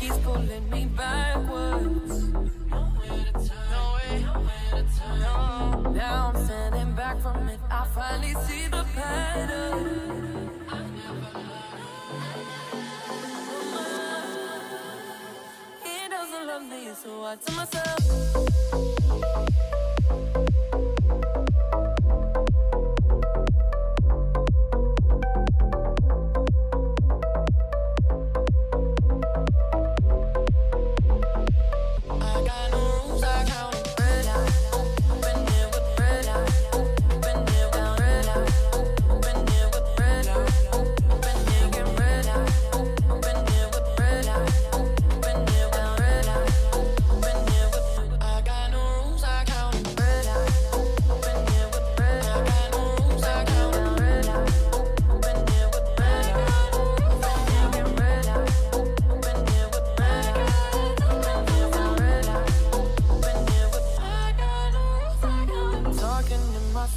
Gravity's pulling me backwards. Now I'm standing back from it. I finally see the pattern. He doesn't love me, so I tell myself.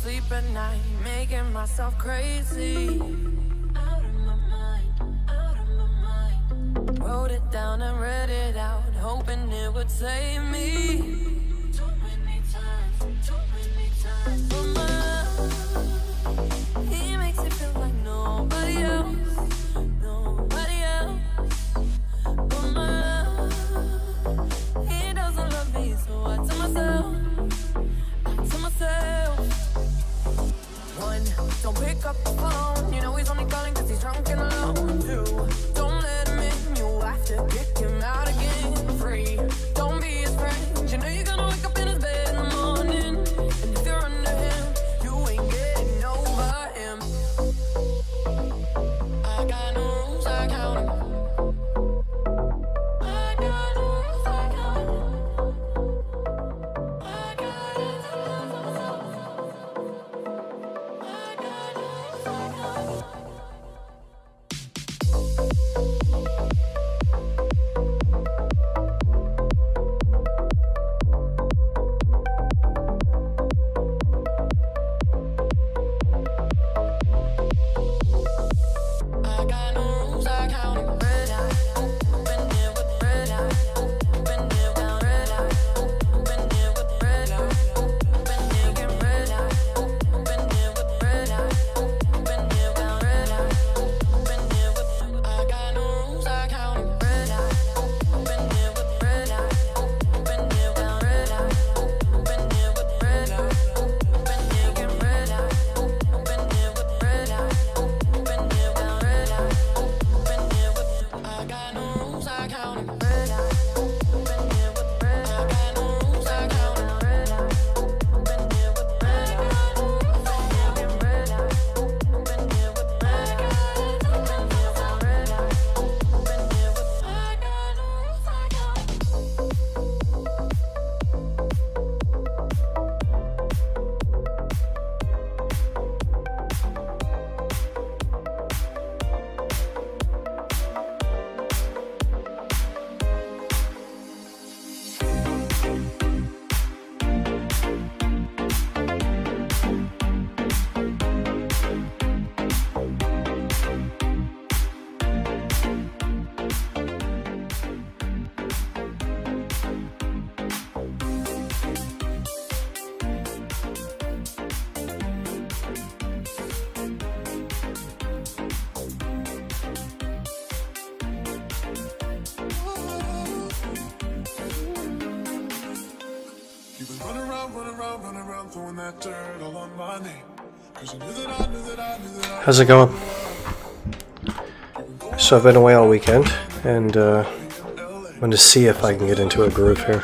Sleep at night, making myself crazy. Out of my mind, out of my mind. Wrote it down and read it out, hoping it would save me. Too many times. But my love, he makes it feel like nobody else. But my love, he doesn't love me, so I tell myself. One, don't pick up the phone. You know he's only calling cause he's drunk and alone. Two, don't let him in. You have to kick him out again. Three, don't be his friend. You know you're gonna wake up in his bed in the morning. And if you're under him, you ain't getting over him. I got no rules, I count him. I got no rules, I count him. I got it to love myself. How's it going? So I've been away all weekend and want to see if I can get into a groove here.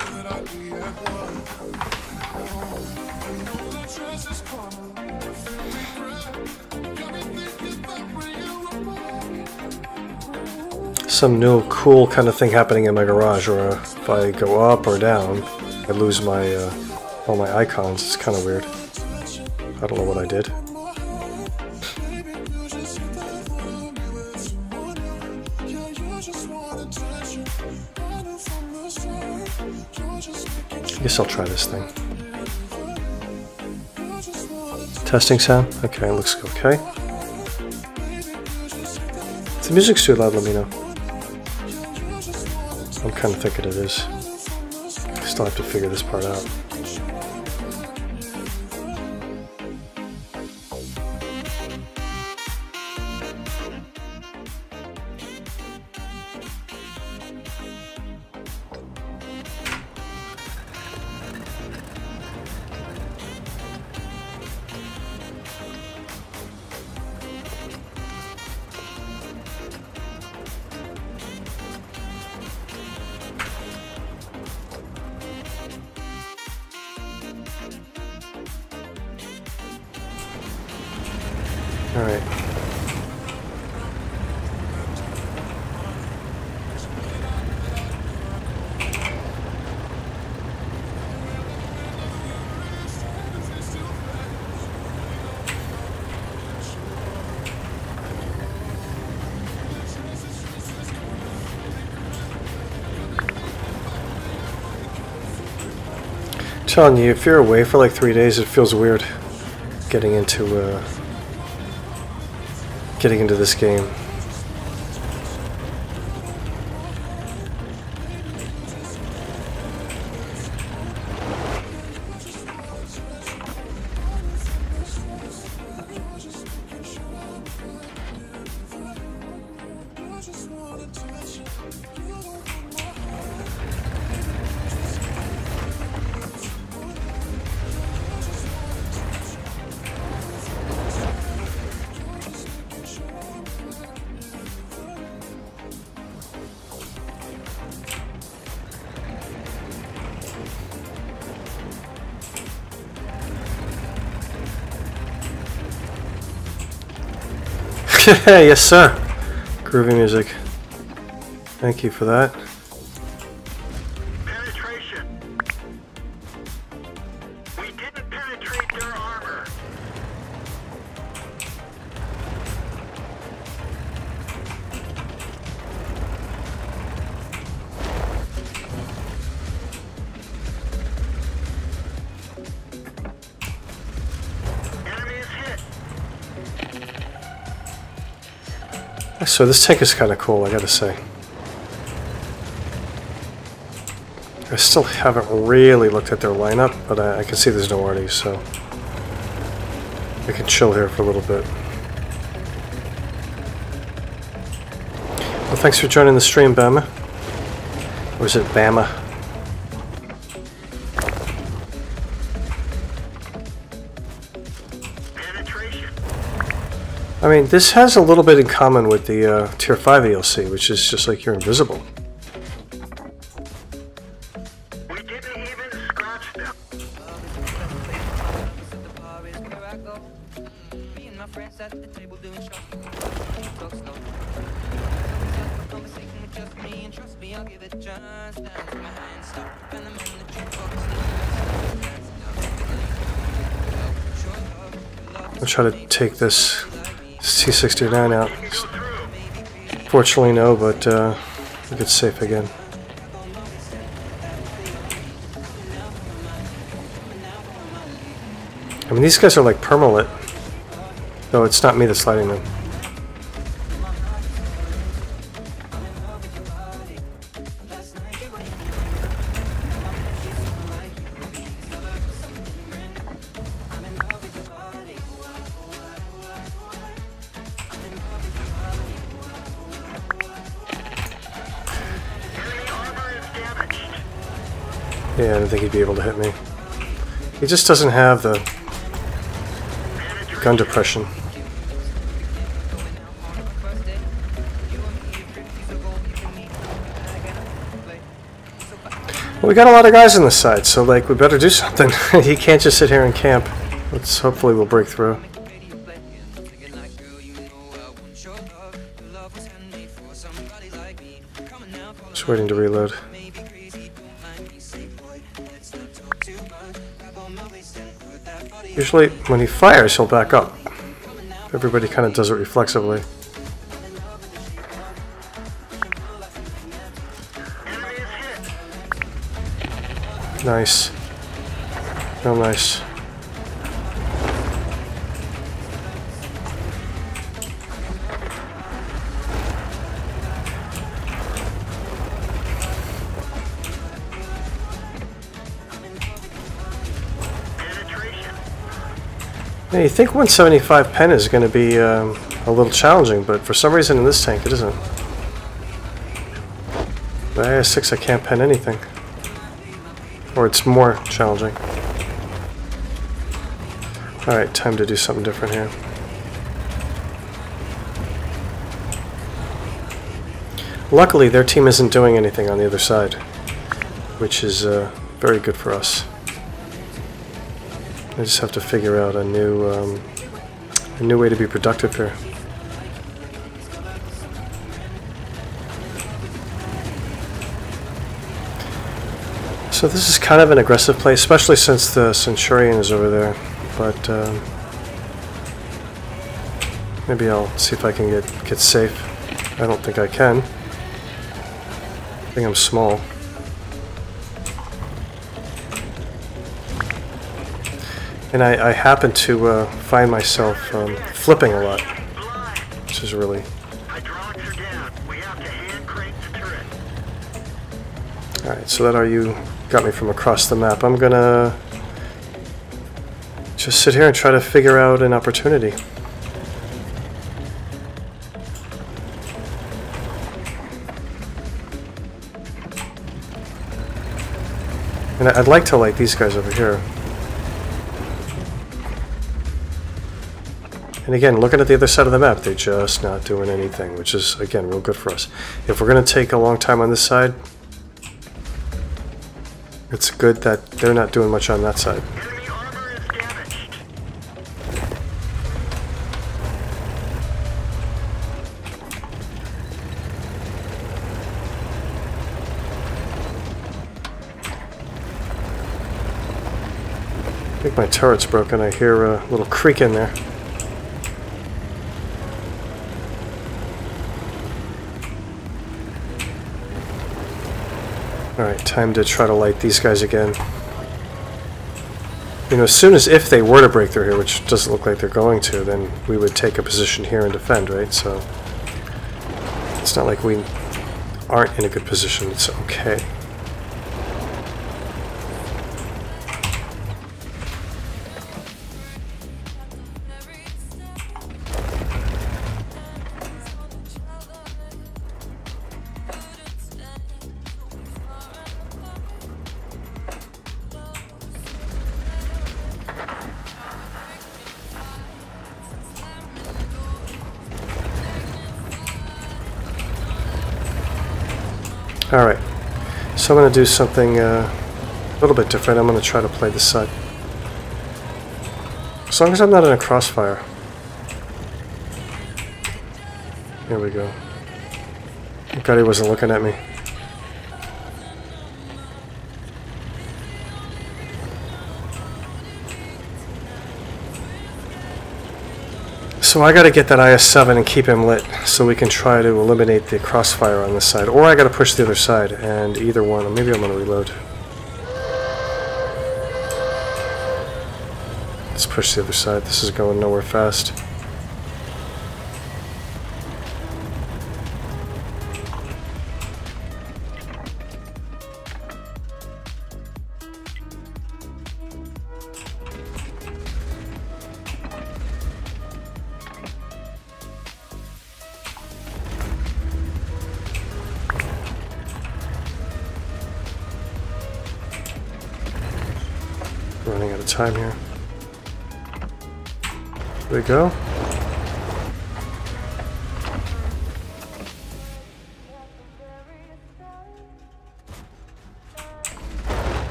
Some new cool kind of thing happening in my garage, where if I go up or down, I lose my all my icons. It's kind of weird. I don't know what I did. I guess I'll try this thing. Testing sound? Okay, looks okay. If the music's too loud, let me know. I'm kind of thinking it is. Still have to figure this part out. All right. I'm telling you, if you're away for like 3 days, it feels weird getting into this game. Yes, sir. Groovy music. Thank you for that. Penetration. We didn't penetrate their armor. Enemy is hit. So this tank is kind of cool, I gotta say. I still haven't really looked at their lineup, but I can see there's no arties, so I can chill here for a little bit. Well, thanks for joining the stream, Bama. Or is it Bama? I mean, this has a little bit in common with the Tier 5 ELC, which is just like you're invisible. We didn't even scratch them. I'll try to take this T-69 out. Fortunately, no, but we get safe again. I mean, these guys are like permalit, though it's not me that's lighting them. Yeah, I didn't think he'd be able to hit me. He just doesn't have the gun depression. Well, we got a lot of guys on this side, so like we better do something. He can't just sit here and camp. Let's hopefully we'll break through. Just waiting to reload. Usually, when he fires, he'll back up. Everybody kind of does it reflexively. Nice. Real nice. Yeah, you think 175 pen is going to be a little challenging, but for some reason in this tank it isn't. The IS-6 I can't pen anything. Or it's more challenging. Alright, time to do something different here. Luckily, their team isn't doing anything on the other side, which is very good for us. I just have to figure out a new way to be productive here. So this is kind of an aggressive play, especially since the Centurion is over there. But maybe I'll see if I can get safe. I don't think I can. I think I'm small. And I happen to find myself flipping a lot, which is really... Hydraulics are down. We have to hand crank the turret. Alright, so that RU got me from across the map. I'm gonna just sit here and try to figure out an opportunity. And I'd like to light these guys over here. And again, looking at the other side of the map, they're just not doing anything, which is, again, real good for us. If we're going to take a long time on this side, it's good that they're not doing much on that side. Enemy armor is damaged. I think my turret's broken. I hear a little creak in there. Alright, time to try to light these guys again. You know, as soon as if they were to break through here, which doesn't look like they're going to, then we would take a position here and defend, right? So it's not like we aren't in a good position. It's okay. Alright, so I'm going to do something a little bit different. I'm going to try to play this side. As long as I'm not in a crossfire. Here we go. Thank God he wasn't looking at me. So I gotta get that IS-7 and keep him lit so we can try to eliminate the crossfire on this side. Or I gotta push the other side, and either one, or maybe I'm gonna reload. Let's push the other side. This is going nowhere fast. Running out of time here. There we go.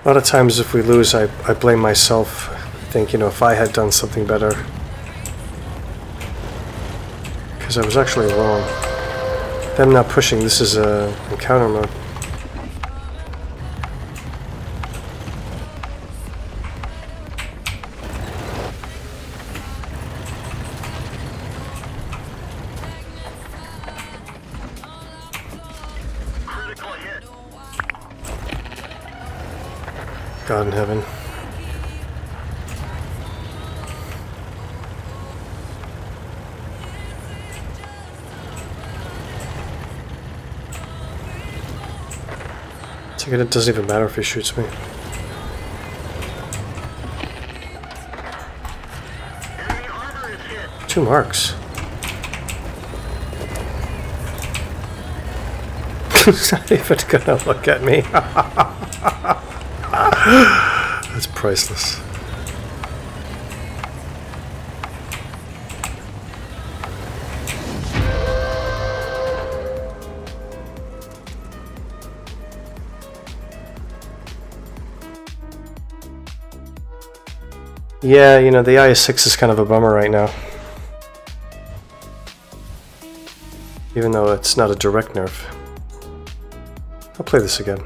A lot of times if we lose, I blame myself. I think, you know, if I had done something better. Because I was actually wrong. Them not pushing, this is a encounter mode. Critical hit. God in heaven. So it doesn't even matter if he shoots me. Enemy armor is hit. 2 marks. He's not even gonna look at me. That's priceless. Yeah, you know, the IS-6 is kind of a bummer right now. Even though it's not a direct nerf. I'll play this again.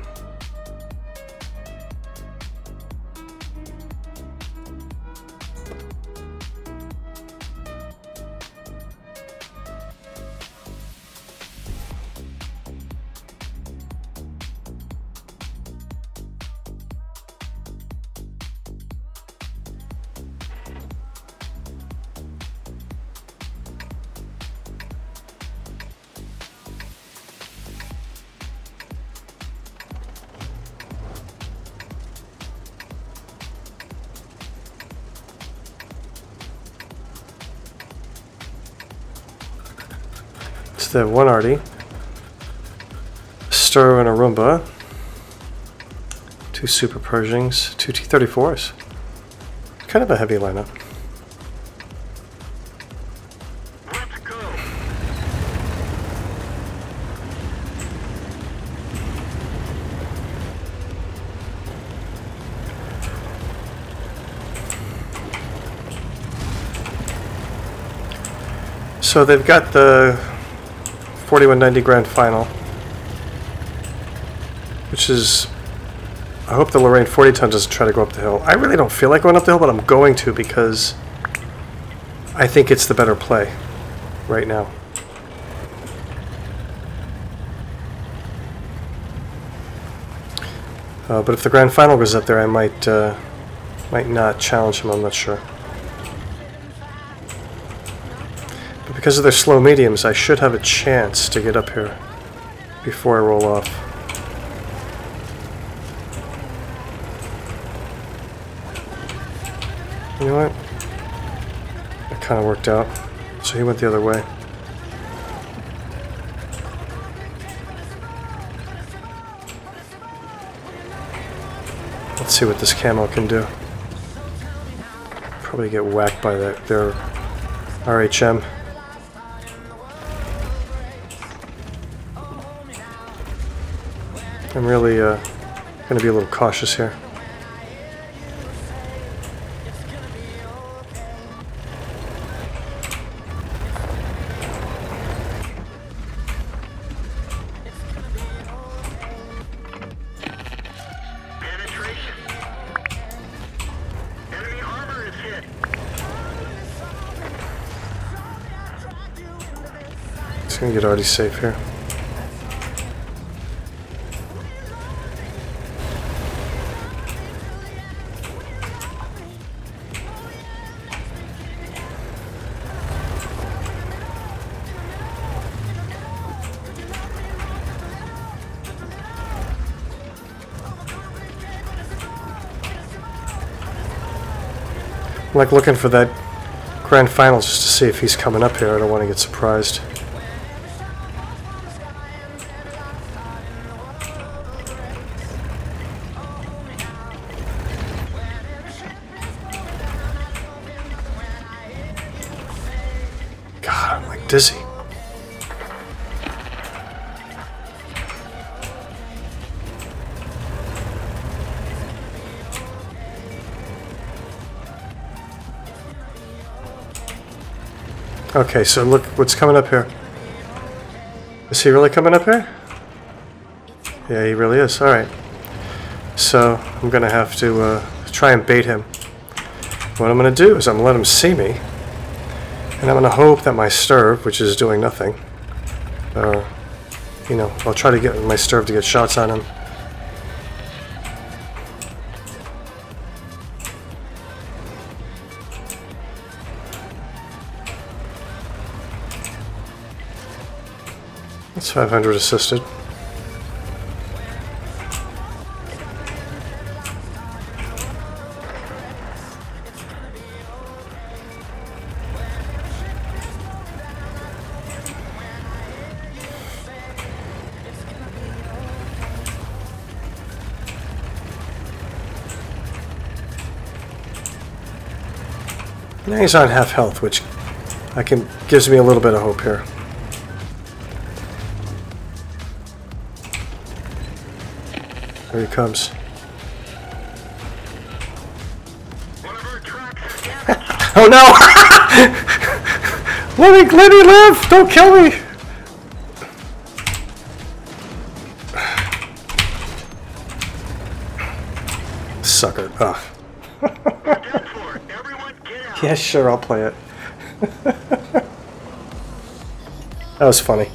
The one arty, Stir and a Roomba, 2 Super Pershings, 2 T-34s. Kind of a heavy lineup. Let's go. So they've got the 4190 Grand Final, which is, I hope the Lorraine 40 ton doesn't try to go up the hill. I really don't feel like going up the hill, but I'm going to because I think it's the better play right now. But if the Grand Final goes up there, I might not challenge him, I'm not sure. Because of their slow mediums, I should have a chance to get up here before I roll off. You know what? That kind of worked out. So he went the other way. Let's see what this camo can do. Probably get whacked by their RHM. I'm really going to be a little cautious here. Penetration. Enemy armor is hit. Just going to get already safe here. I'm like looking for that Grand Finals just to see if he's coming up here. I don't want to get surprised. God, I'm like dizzy. Okay, so look what's coming up here. Is he really coming up here? Yeah, he really is. Alright. So, I'm going to have to try and bait him. What I'm going to do is I'm going to let him see me. And I'm going to hope that my Sturv, which is doing nothing, or, you know, I'll try to get my Sturv to get shots on him. That's 500 assisted. Now he's on half health, which gives me a little bit of hope here. Here he comes. One of our tracks is damaged. Oh no! Let me live! Don't kill me! Sucker. Ugh. We're done for. Everyone get out. Yeah, sure, I'll play it. That was funny.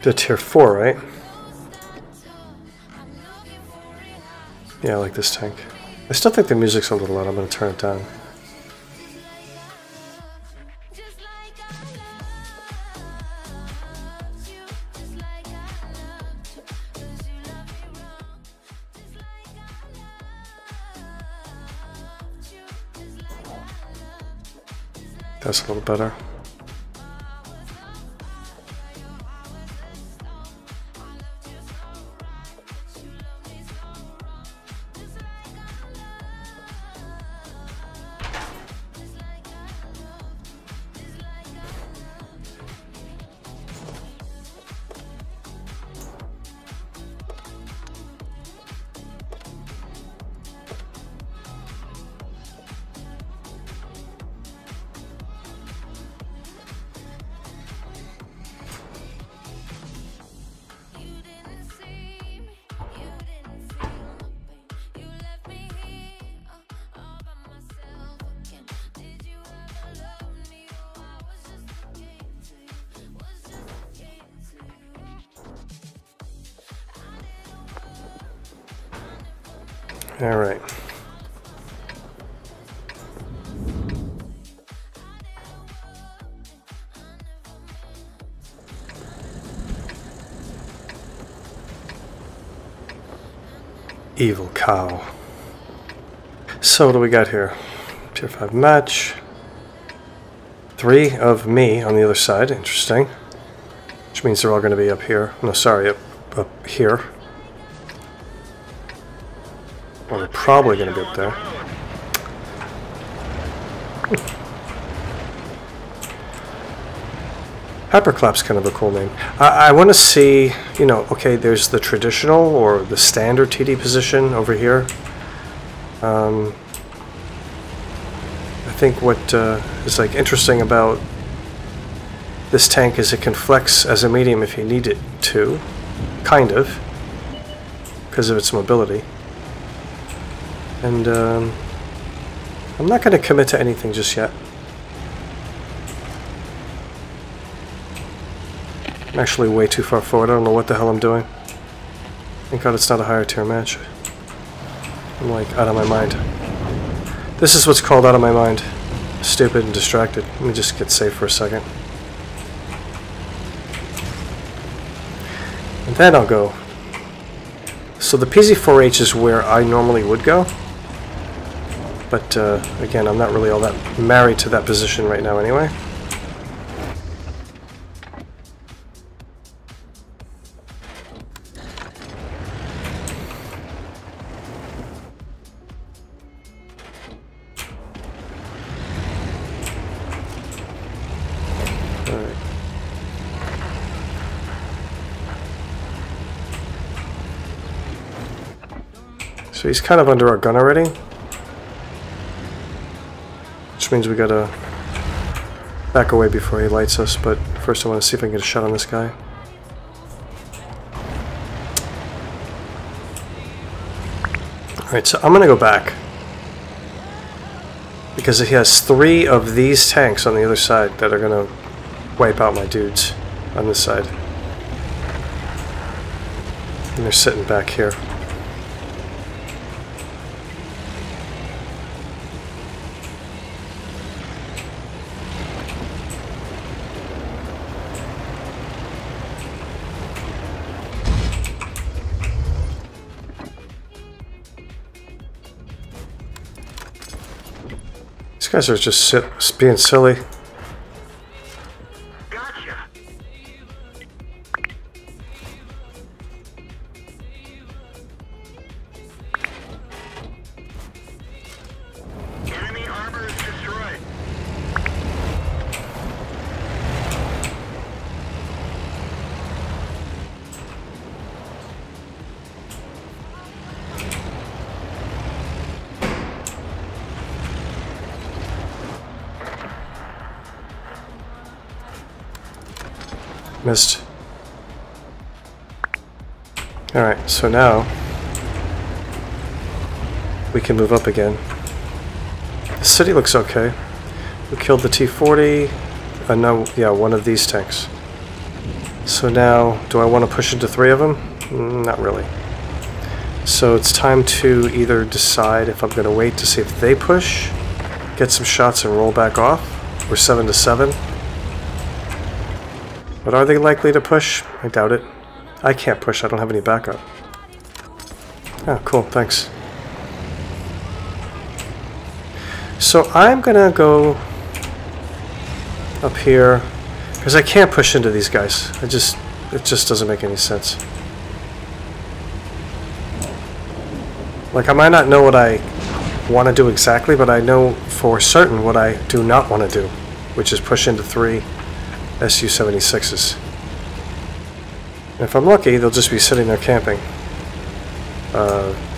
To tier 4, right? Yeah, I like this tank. I still think the music's a little loud. I'm going to turn it down. That's a little better. All right. Evil cow. So what do we got here? Tier 5 match. 3 of me on the other side. Interesting. Which means they're all going to be up here. No, sorry, up here. Well, they're probably going to be up there. Hyperclap's kind of a cool name. I want to see, you know, okay, there's the traditional or the standard TD position over here. I think what is like interesting about this tank is it can flex as a medium if you need it to, kind of, because of its mobility. And I'm not going to commit to anything just yet. I'm actually way too far forward. I don't know what the hell I'm doing. Thank God it's not a higher tier match. I'm like out of my mind. This is what's called out of my mind. Stupid and distracted. Let me just get safe for a second. And then I'll go. So the PZ4H is where I normally would go. But again, I'm not really all that married to that position right now anyway. Alright. So he's kind of under our gun already. Which means we gotta back away before he lights us, but first I want to see if I can get a shot on this guy. Alright, so I'm gonna go back. Because he has 3 of these tanks on the other side that are gonna wipe out my dudes on this side. And they're sitting back here. These guys are just being silly. Gotcha. Enemy armor is destroyed. Missed. Alright, so now we can move up again. The city looks okay. We killed the T-40. No, yeah, one of these tanks. So now, do I want to push into 3 of them? Not really. So it's time to either decide if I'm going to wait to see if they push, get some shots and roll back off. We're 7-7. But are they likely to push? I doubt it. I can't push, I don't have any backup. Oh, cool, thanks. So I'm gonna go up here, because I can't push into these guys. It just doesn't make any sense. Like, I might not know what I want to do exactly, but I know for certain what I do not want to do, which is push into 3 Su-76s. And if I'm lucky, they'll just be sitting there camping.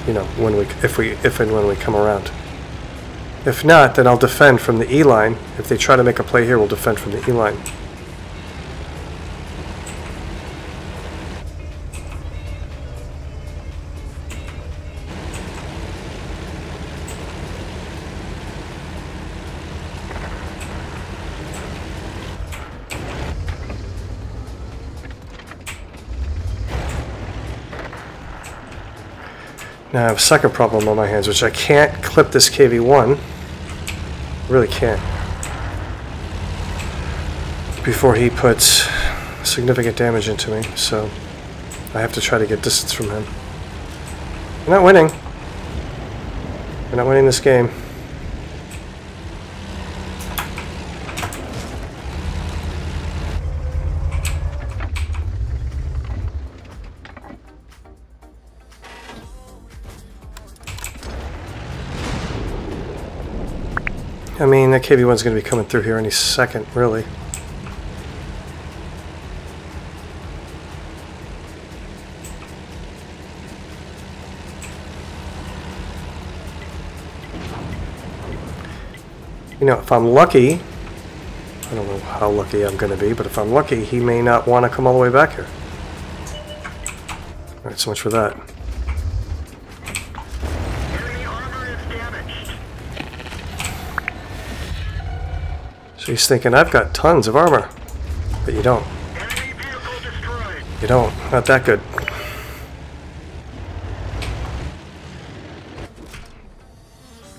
You know, if and when we come around. If not, then I'll defend from the E line. If they try to make a play here, we'll defend from the E line. Now I have a second problem on my hands, which I can't clip this KV-1. Really can't. Before he puts significant damage into me, so I have to try to get distance from him. We're not winning. We're not winning this game. I mean, that KV-1's going to be coming through here any second, really. You know, if I'm lucky, I don't know how lucky I'm going to be, but if I'm lucky, he may not want to come all the way back here. Alright, so much for that. Enemy armor is damaged. So he's thinking, I've got tons of armor. But you don't. Enemy vehicle destroyed. You don't. Not that good.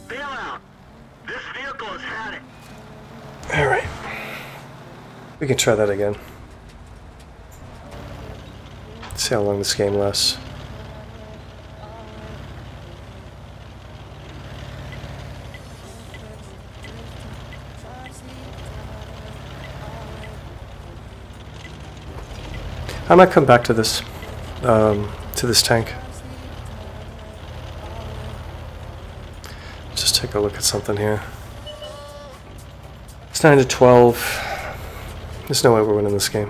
Bail out. This vehicle has had it. Alright. We can try that again. Let's see how long this game lasts. I might come back to this tank. Just take a look at something here. It's 9-12. There's no way we're winning this game.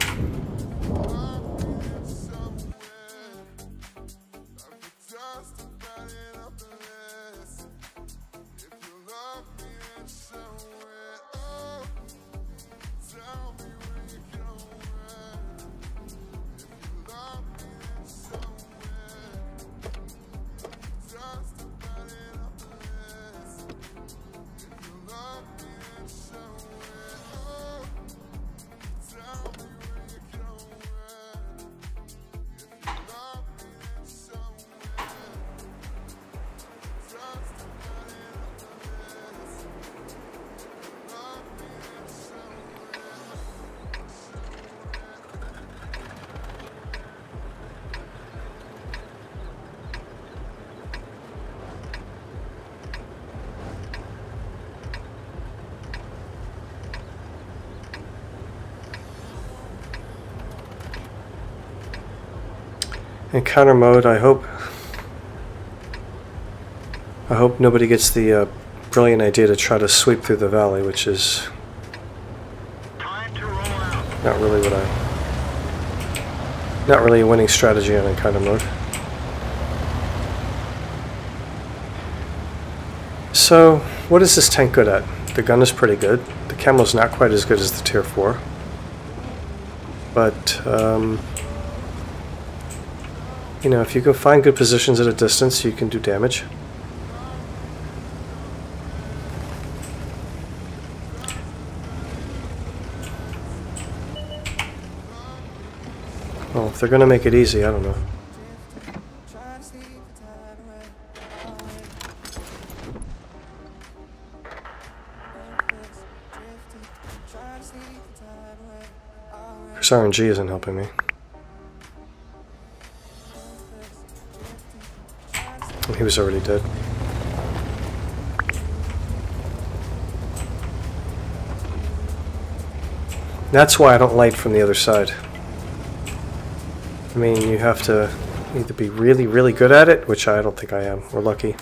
Encounter mode, I hope nobody gets the brilliant idea to try to sweep through the valley, which is Time to roll out. not really a winning strategy on encounter mode. So, what is this tank good at? The gun is pretty good. The camo's not quite as good as the tier 4. But, you know, if you can find good positions at a distance, you can do damage. Well, if they're going to make it easy, I don't know. This RNG isn't helping me. Oh, he was already dead. That's why I don't light from the other side. I mean, you have to either be really, really good at it, which I don't think I am. We're lucky.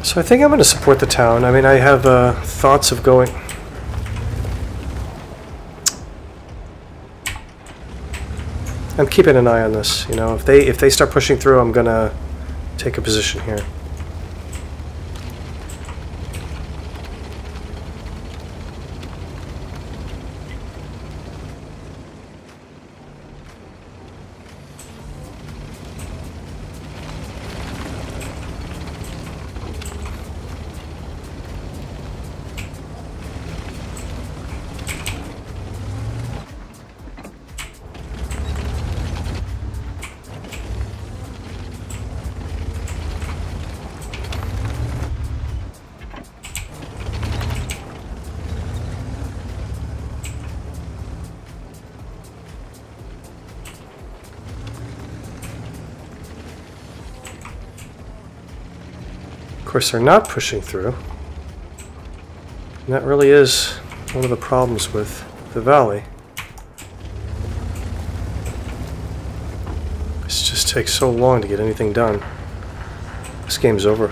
So I think I'm going to support the town. I mean, I have thoughts of going... I'm keeping an eye on this. You know, if they start pushing through, I'm going to take a position here. Of course, they're not pushing through. And that really is one of the problems with the valley. It just takes so long to get anything done. This game's over.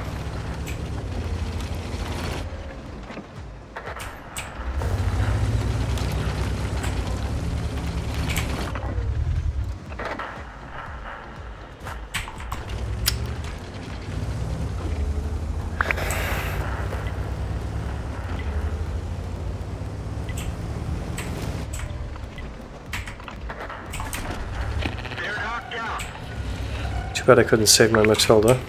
Too bad I couldn't save my Matilda.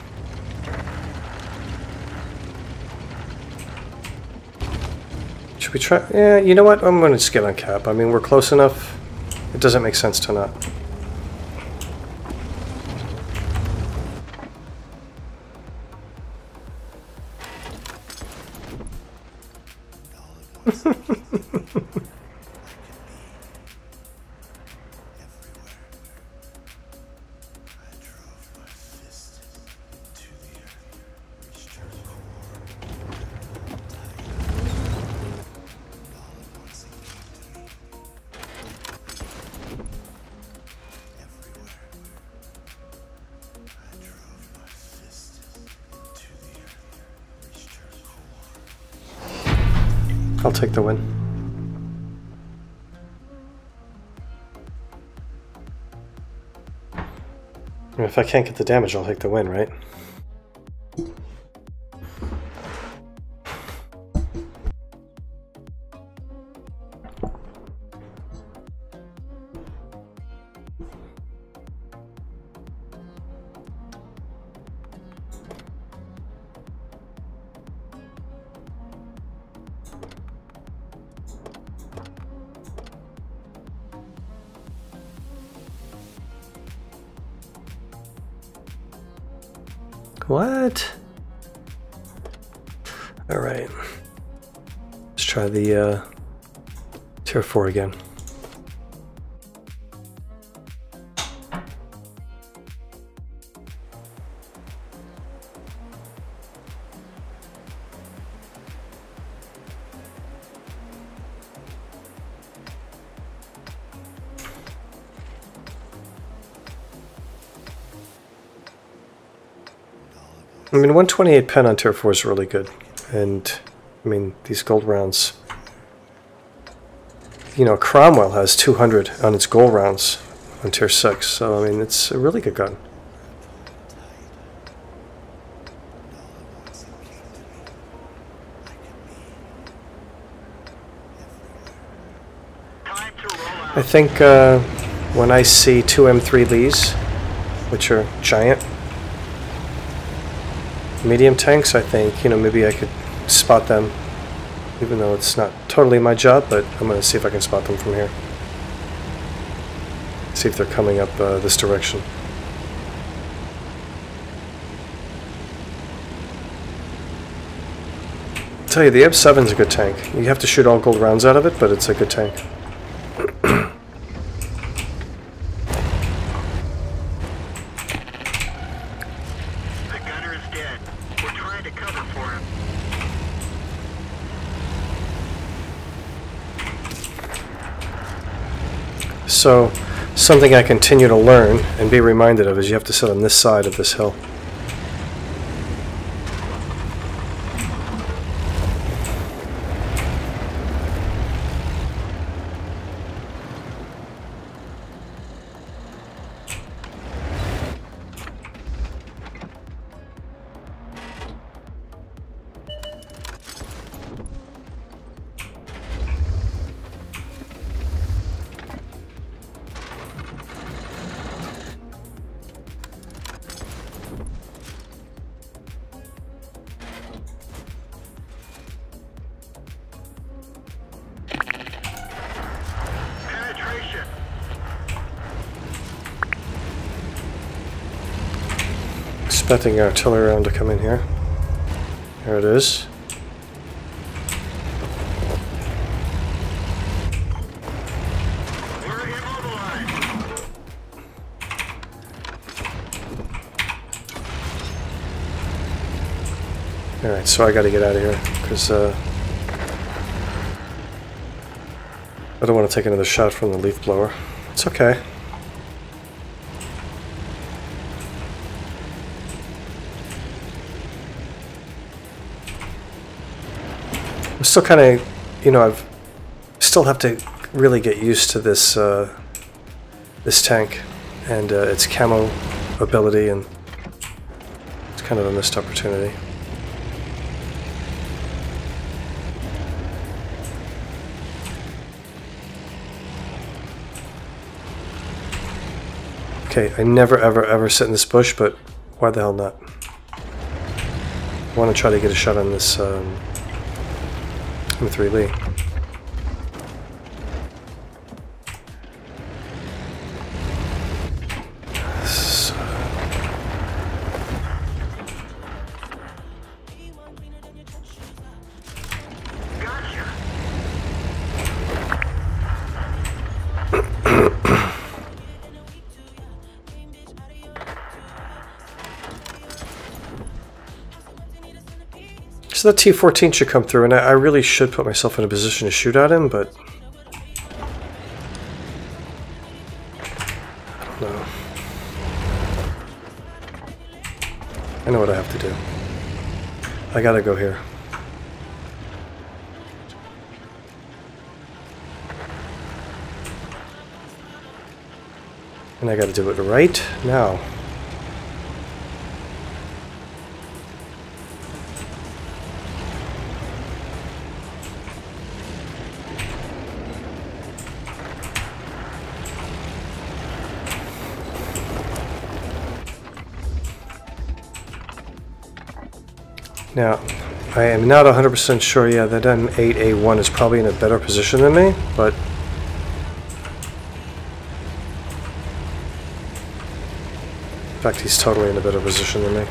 Should we try? Yeah, you know what? I'm going to just get on cap. I mean, we're close enough. It doesn't make sense to not. I'll take the win. If I can't get the damage, I'll take the win, right? What? Alright. Let's try the Tier 4 again. I mean, 128 pen on Tier 4 is really good. And, I mean, these gold rounds... You know, Cromwell has 200 on its gold rounds on Tier 6. So, I mean, it's a really good gun. I think when I see two M3 Lees, which are giant medium tanks, I think, you know, maybe I could spot them, even though it's not totally my job, but I'm going to see if I can spot them from here. See if they're coming up this direction. I'll tell you, the M7's a good tank. You have to shoot all gold rounds out of it, but it's a good tank. So, something I continue to learn and be reminded of is you have to sit on this side of this hill. Expecting artillery round to come in here. Here it is. We're immobilized. Alright, so I gotta get out of here, because I don't want to take another shot from the leaf blower. It's okay. I'm still kind of, you know, still have to really get used to this this tank and its camo ability, and it's kind of a missed opportunity. Okay, I never ever sit in this bush, but why the hell not? I want to try to get a shot on this M3 Lee. So that T-14 should come through, and I really should put myself in a position to shoot at him, but I don't know. I know what I have to do. I gotta go here. And I gotta do it right now. Now, I am not 100% sure, yeah, that M8A1 is probably in a better position than me, but in fact, he's totally in a better position than me.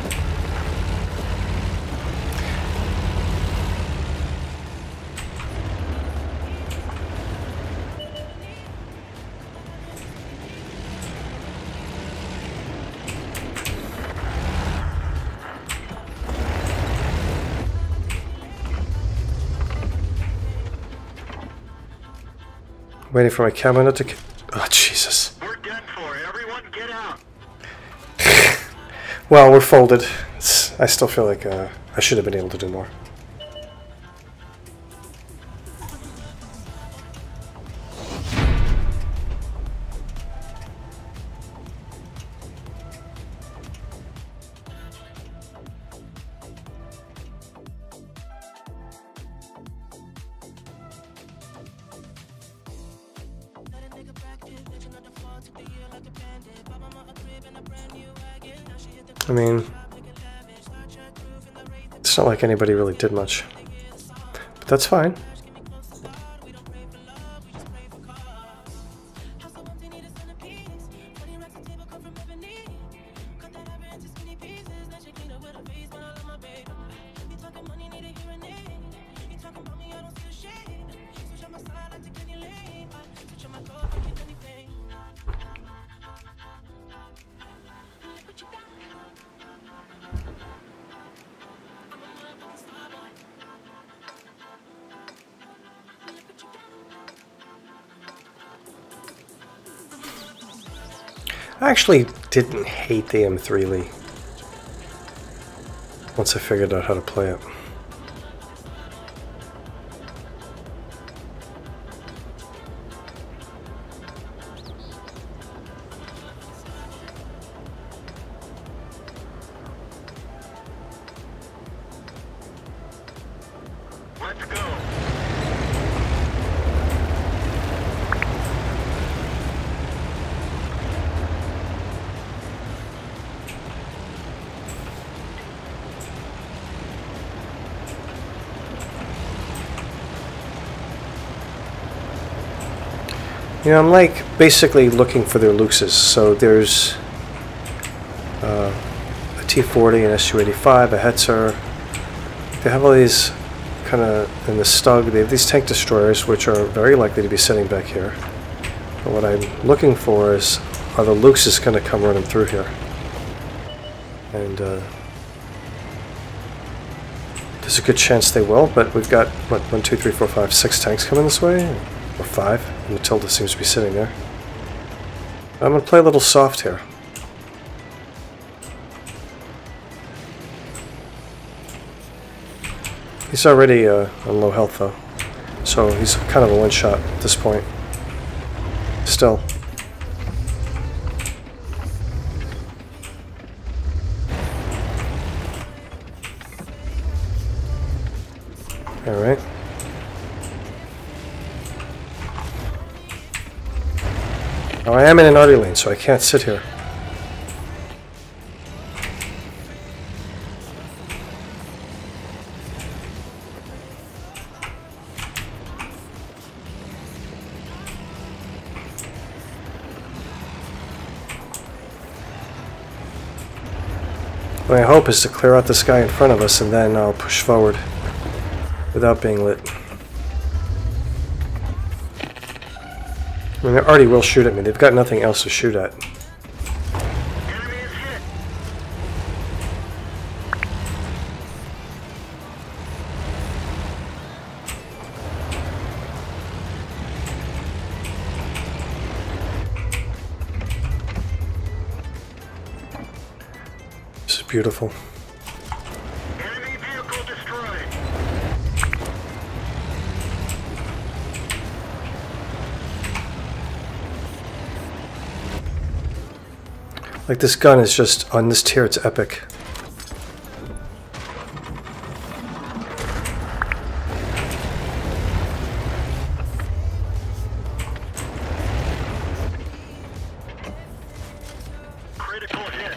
Waiting for my camera not to... Oh, Jesus. We're done for. Everyone get out. Well, we're folded. I still feel like I should have been able to do more. I mean, it's not like anybody really did much, but that's fine. I actually didn't hate the M3 Lee once I figured out how to play it. Let's go. You know, I'm like basically looking for their Luxes. So there's a T-40, an S-285, a Hetzer. They have all these kind of, in the Stug, they have these tank destroyers which are very likely to be sitting back here. But what I'm looking for is, are the Luxes going to come running through here? And there's a good chance they will, but we've got, what, 1, 2, 3, 4, 5, 6 tanks coming this way? Or 5, and Matilda seems to be sitting there. I'm going to play a little soft here. He's already on low health though, so he's kind of a one-shot at this point. Still. Alright. Now I am in an arty lane, so I can't sit here. My hope is to clear out this guy in front of us, and then I'll push forward without being lit. I mean, they already will shoot at me. They've got nothing else to shoot at. Enemy is hit. This is beautiful. Enemy vehicle destroyed. Like, this gun is just, on this tier, it's epic. Critical hit.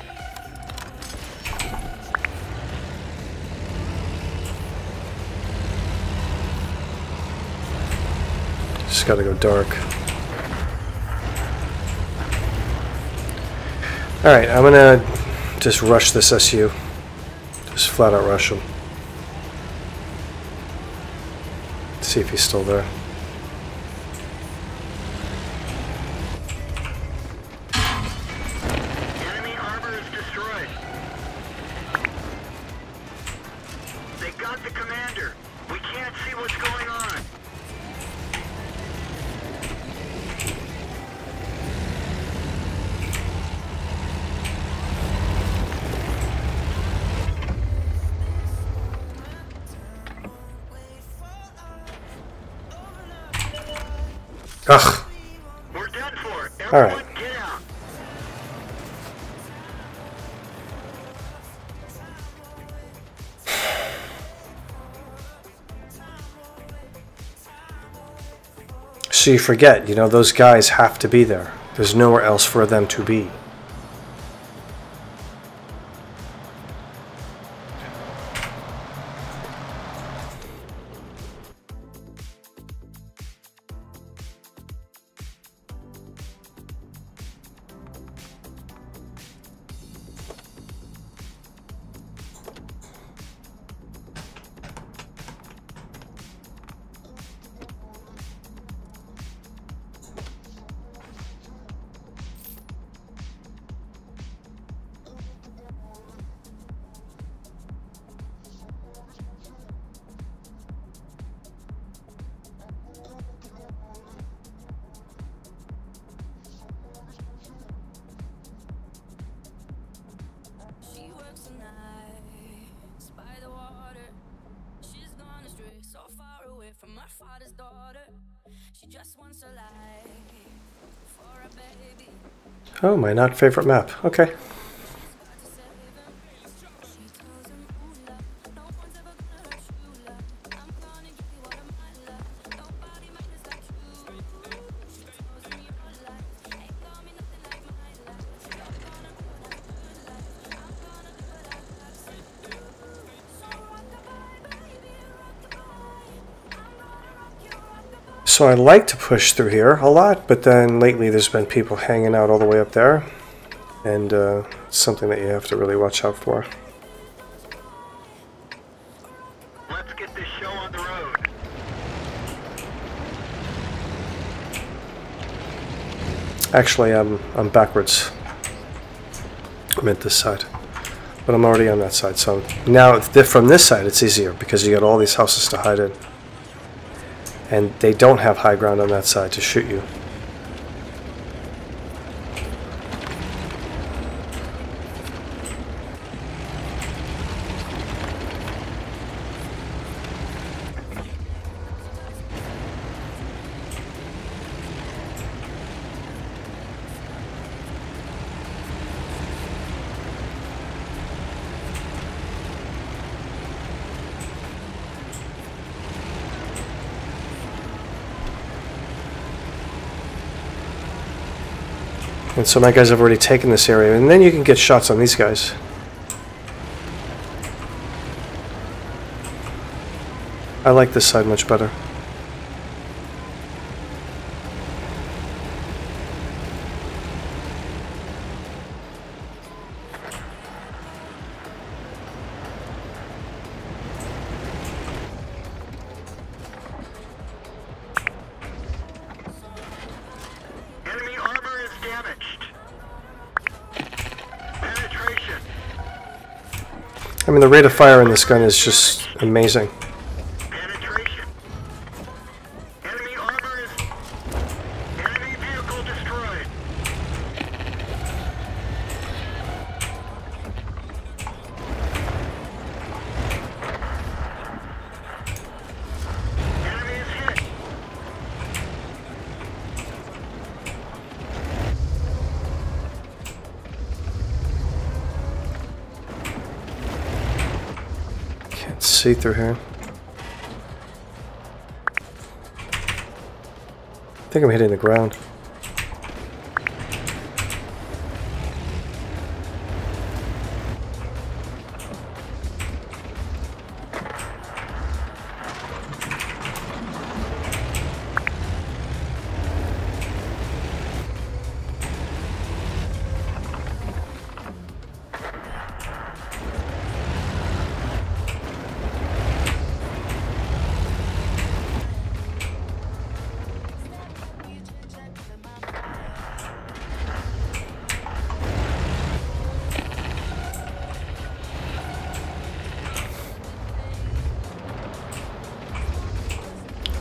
Just gotta go dark. Alright, I'm gonna just rush this SU. Just flat out rush him. See if he's still there. Enemy armor is destroyed. They got the commander. We can't see what's going on. Ugh. We're done for. All right. Everyone get out. So you forget, you know, those guys have to be there. There's nowhere else for them to be. She works the nights by the water. She's gone astray, so far away from her father's daughter. She just wants a life for a baby. Oh, my not favorite map. Okay. Got to save him. She tells him, ooh, love, no one's ever gonna hurt you, love. I'm gonna give you all of my love. Nobody matters like you. She tells him your life ain't gonna be nothing like my life. You're gonna do what I do like. I'm gonna do what I gotta say. So rock-a-bye, baby, rock-a-bye. I'm gonna rock you, rock-a-bye. So I like to push through here a lot, but then lately there's been people hanging out all the way up there. And it's something that you have to really watch out for. Let's get this show on the road. Actually, I'm backwards. I'm at this side. But I'm already on that side, so now from this side it's easier because you got all these houses to hide in. And they don't have high ground on that side to shoot you. And so my guys have already taken this area, and then you can get shots on these guys. I like this side much better. Enemy armor is damaged. Penetration. I mean, the rate of fire in this gun is just amazing. Penetration. Enemy armor is... Enemy vehicle destroyed. Enemy is hit. Can't see through here. I think I'm hitting the ground.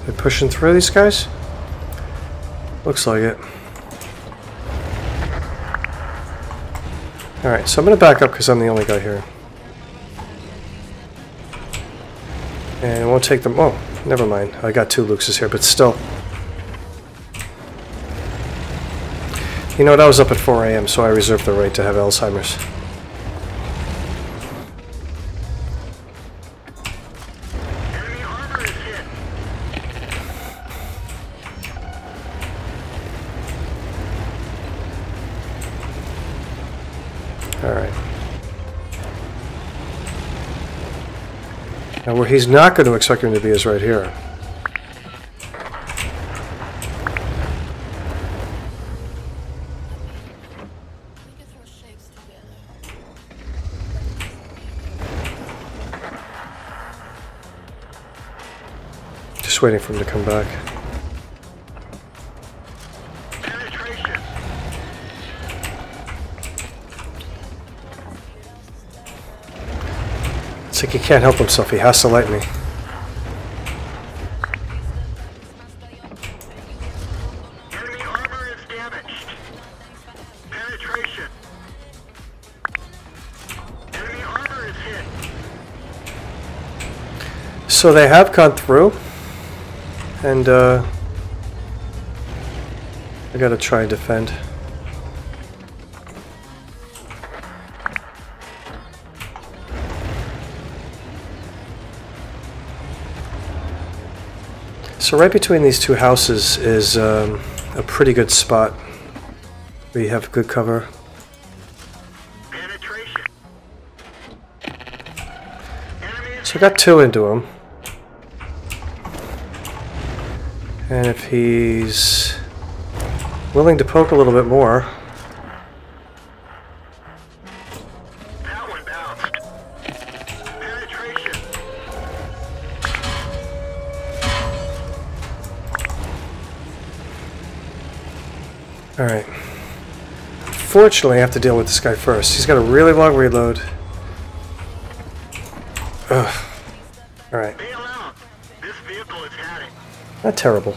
They're pushing through these guys? Looks like it. Alright, so I'm going to back up because I'm the only guy here. And it won't take them... Oh, never mind. I got two Luxes here, but still. You know what, I was up at 4 a.m., so I reserved the right to have Alzheimer's. Enemy armor is hit. Alright. Now where he's not going to expect him to be is right here. Just waiting for him to come back. Penetration. It's like he can't help himself, he has to light me. Enemy armor is damaged. Penetration. Enemy armor is hit. So they have gone through, and I gotta try and defend. So right between these two houses is a pretty good spot. We have good cover. Penetration. Enemy is So I got 2 into him. And if he's willing to poke a little bit more, that one bounced. Penetration. alright. Fortunately, I have to deal with this guy first. He's got a really long reload. Ugh. Alright. Bail out. This vehicle has had it. Not terrible.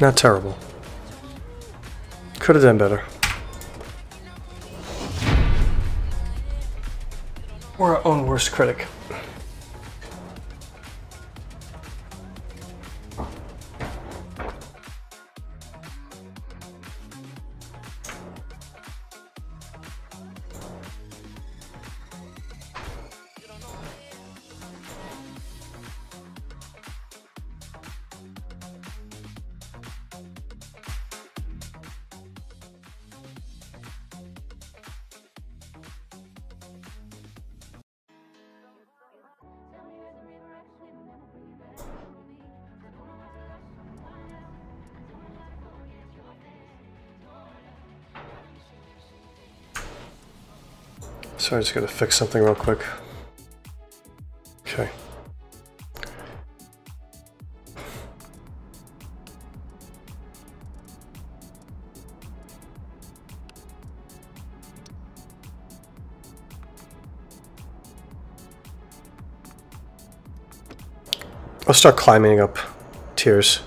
Not terrible. Could have done better. We're our own worst critic. Sorry, I just gotta fix something real quick. Okay. I'll start climbing up tiers.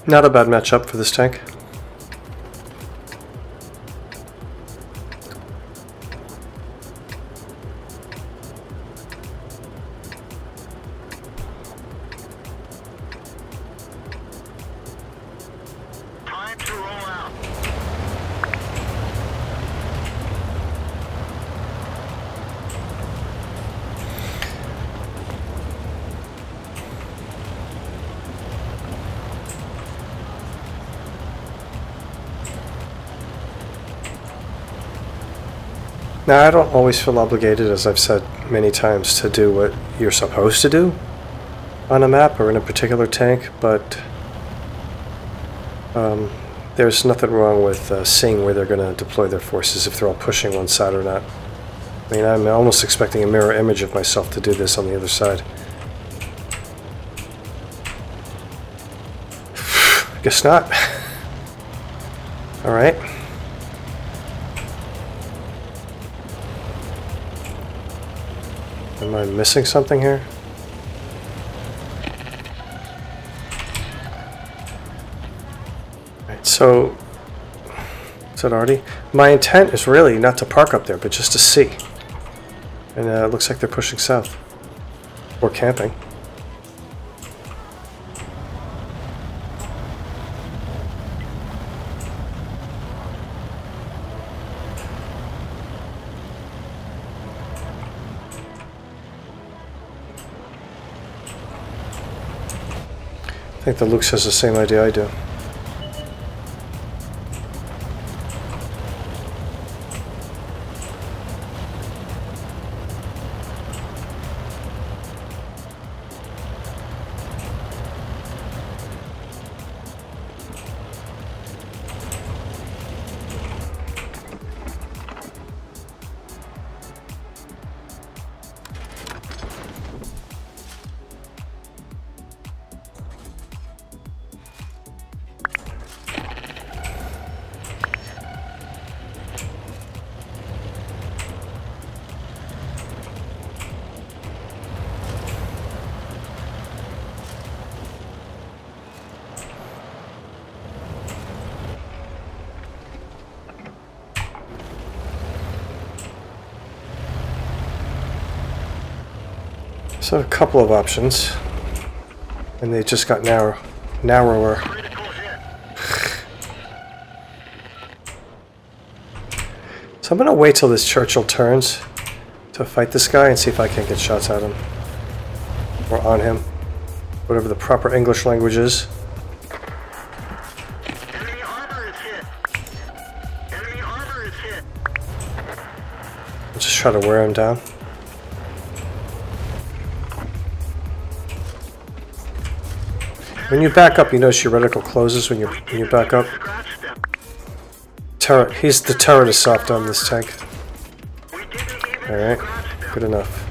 Not a bad matchup for this tank. Time to roll out. Now, I don't always feel obligated, as I've said many times, to do what you're supposed to do on a map or in a particular tank, but there's nothing wrong with seeing where they're going to deploy their forces, if they're all pushing one side or not. I mean, I'm almost expecting a mirror image of myself to do this on the other side. Guess not. Alright. Am I missing something here? Alright, so... Is that already? My intent is really not to park up there, but just to see. And it looks like they're pushing south. Or camping. I think the Luke has the same idea I do. So a couple of options, and they just got narrower. So I'm going to wait till this Churchill turns to fight this guy and see if I can't get shots at him. Or on him. Whatever the proper English language is. Enemy armor is hit. Enemy armor is hit. I'll just try to wear him down. When you back up, you notice your reticle closes when you back up. Turret. He's the turret is soft on this tank. Alright, good enough.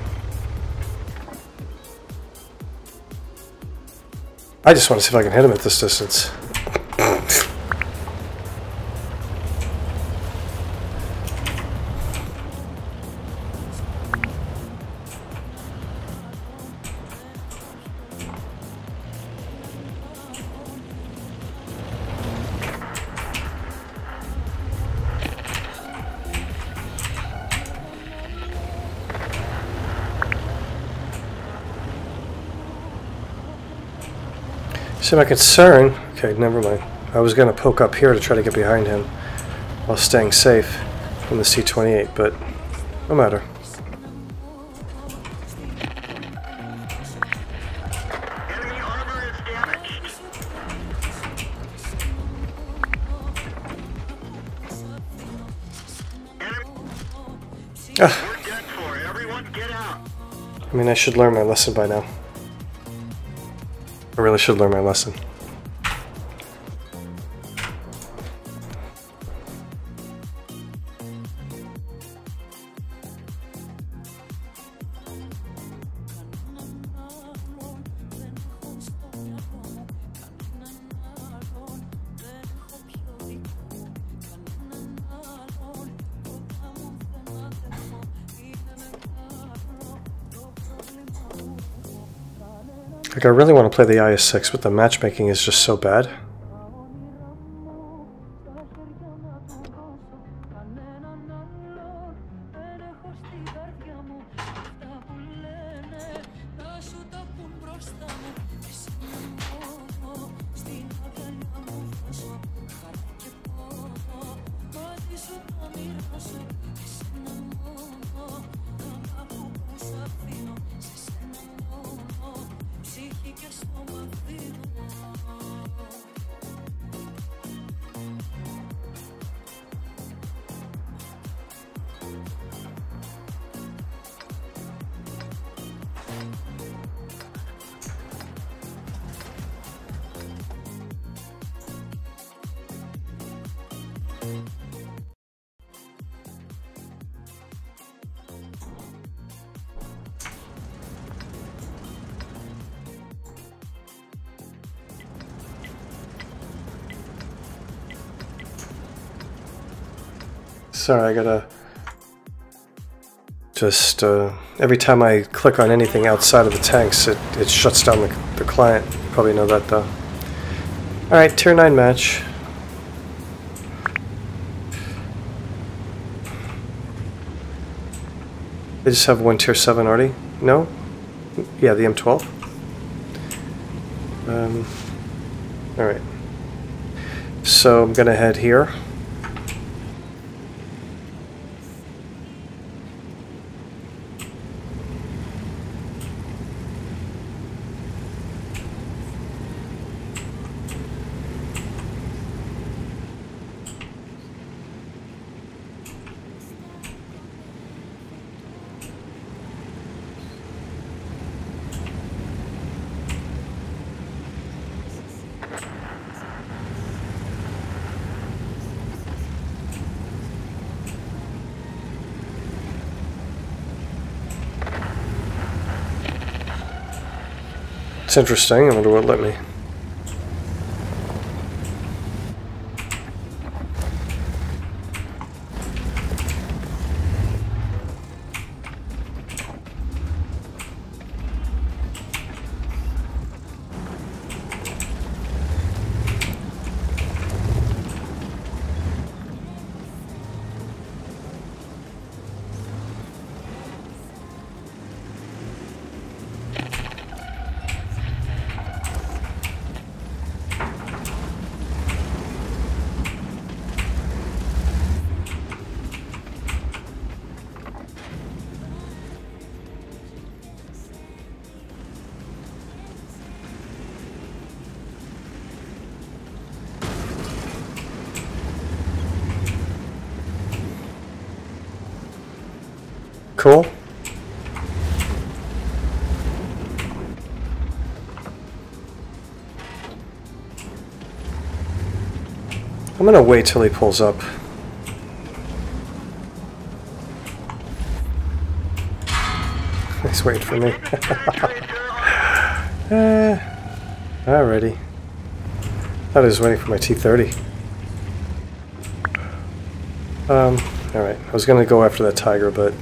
I just want to see if I can hit him at this distance. See, my concern... Okay, never mind. I was going to poke up here to try to get behind him while staying safe from the C-28, but no matter. Enemy armor is damaged. Ah, We're dead for. Everyone get out. I mean, I should learn my lesson by now. I really should learn my lesson. Like, I really want to play the IS-6, but the matchmaking is just so bad. Sorry, I gotta just, every time I click on anything outside of the tanks, it shuts down the client. You probably know that though. Alright, tier 9 match. They just have one tier 7 already? No? Yeah, the M12. Alright. So I'm gonna head here. It's interesting. I wonder what let me. Cool. I'm gonna wait till he pulls up. He's waiting for me. Alrighty. Thought he was waiting for my T-30. Alright. I was gonna go after that Tiger, but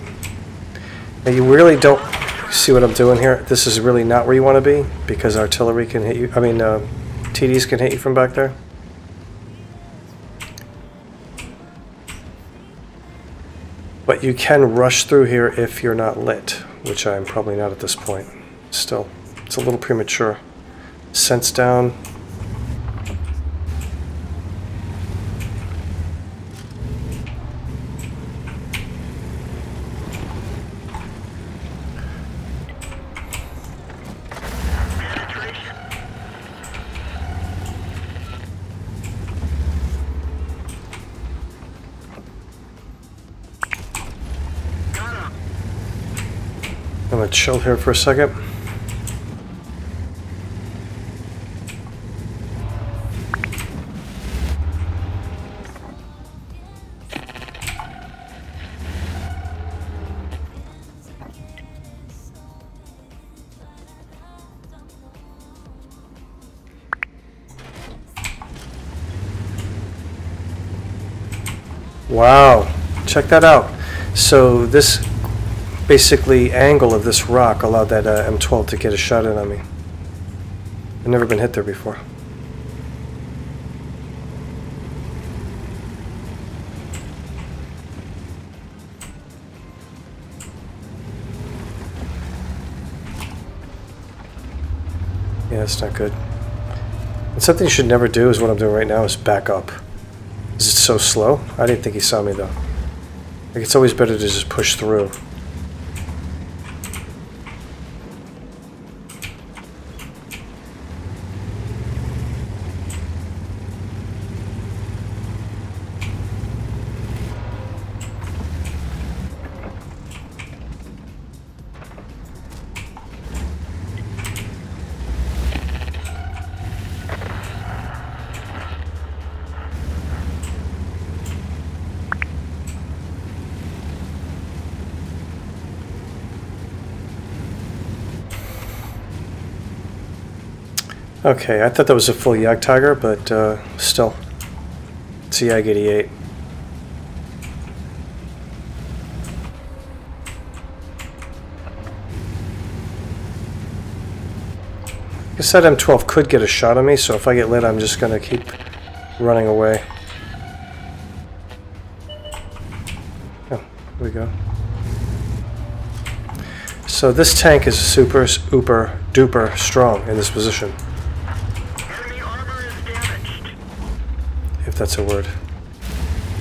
you really don't see what I'm doing here. This is really not where you want to be because artillery can hit you. I mean, TDs can hit you from back there. But you can rush through here if you're not lit, which I'm probably not at this point. Still, it's a little premature. Sense down. I'm gonna chill here for a second. Wow, check that out. So this basically angle of this rock allowed that M12 to get a shot in on me. I've never been hit there before. Yeah, that's not good. And something you should never do is what I'm doing right now is back up. Is it so slow? I didn't think he saw me though. Like it's always better to just push through. Okay, I thought that was a full Yak Tiger, but still. It's a Yak 88. I guess that M12 could get a shot on me, so if I get lit, I'm just going to keep running away. Oh, here we go. So this tank is super, super, duper strong in this position. Enemy armor is damaged. If that's a word.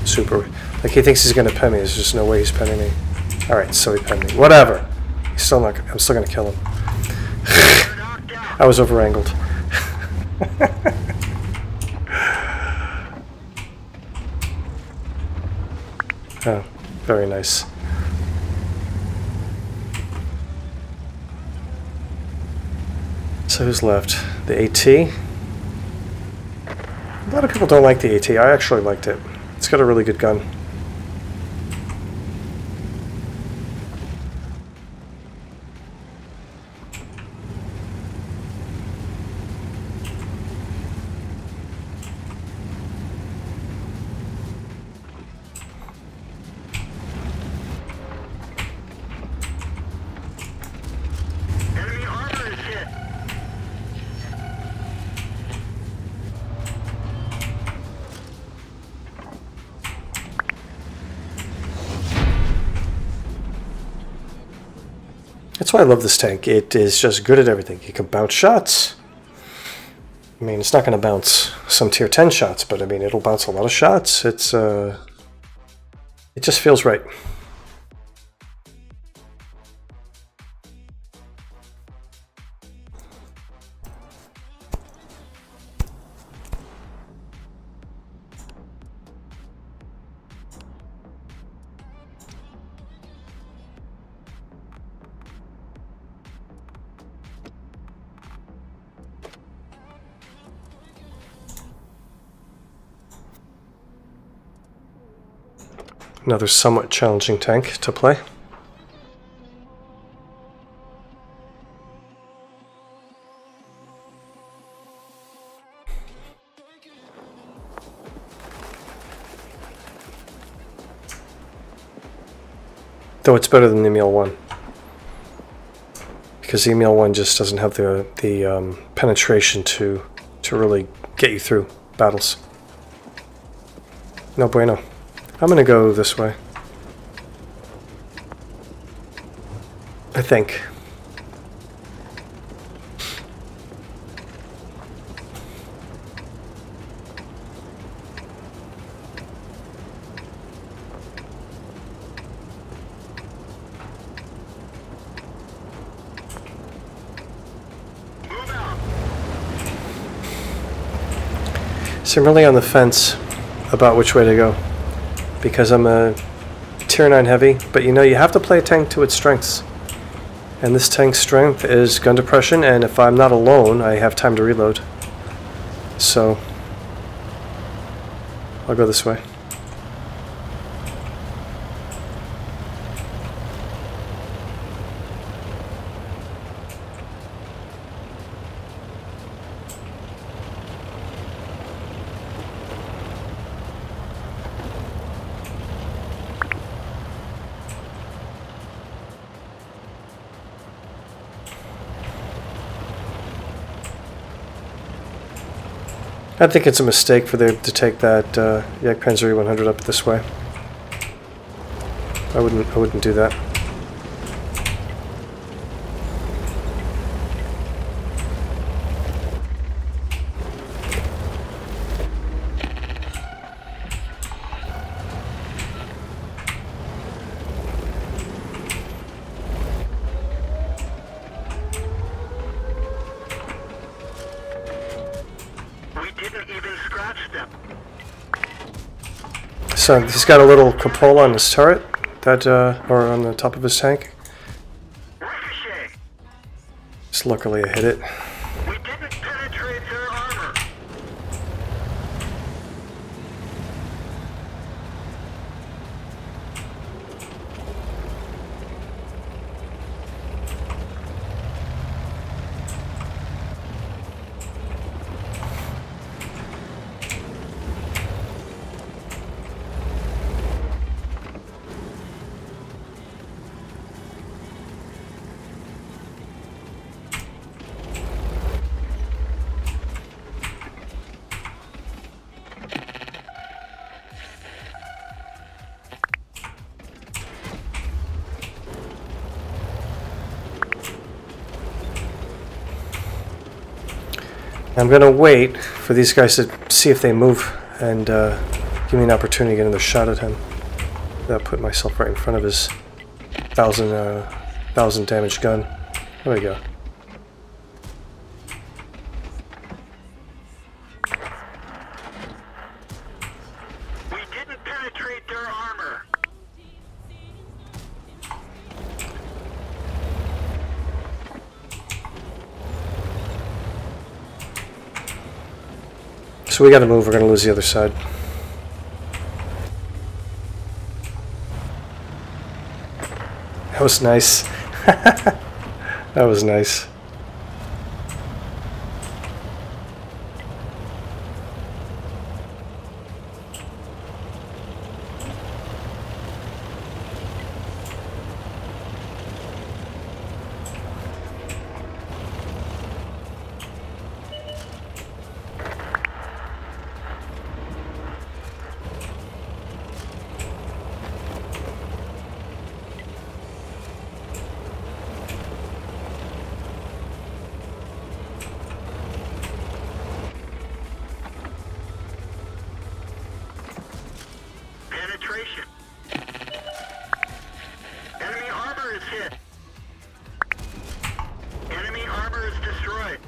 Super. Like he thinks he's going to pen me. There's just no way he's penning me. Alright, so he penned me. Whatever. He's still not, I'm still going to kill him. You're knocked out. I was over-angled. Oh, very nice. So who's left? The AT. A lot of people don't like the AT. I actually liked it. It's got a really good gun. Enemy armor is hit. That's why I love this tank. It is just good at everything. You can bounce shots. I mean, it's not going to bounce some tier 10 shots, but I mean, it'll bounce a lot of shots. It's it just feels right. Another somewhat challenging tank to play. Though it's better than the Emil 1. Because the Emil 1 just doesn't have the penetration to really get you through battles. No bueno. I'm gonna go this way. I think. Move out. So I'm really on the fence about which way to go. Because I'm a tier 9 heavy, but you know, you have to play a tank to its strengths. And this tank's strength is gun depression, and if I'm not alone, I have time to reload. So, I'll go this way. I think it's a mistake for them to take that Yak Panzer 100 up this way. I wouldn't do that. So he's got a little cupola on his turret, that or on the top of his tank. Ricochet. Just luckily I hit it. We didn't penetrate their armor. I'm going to wait for these guys to see if they move and give me an opportunity to get another shot at him without putting myself right in front of his 1,000 damage gun. There we go. We didn't penetrate their armor. So we got to move. We're going to lose the other side. That was nice. That was nice. Penetration. Enemy armor is hit. Enemy armor is destroyed.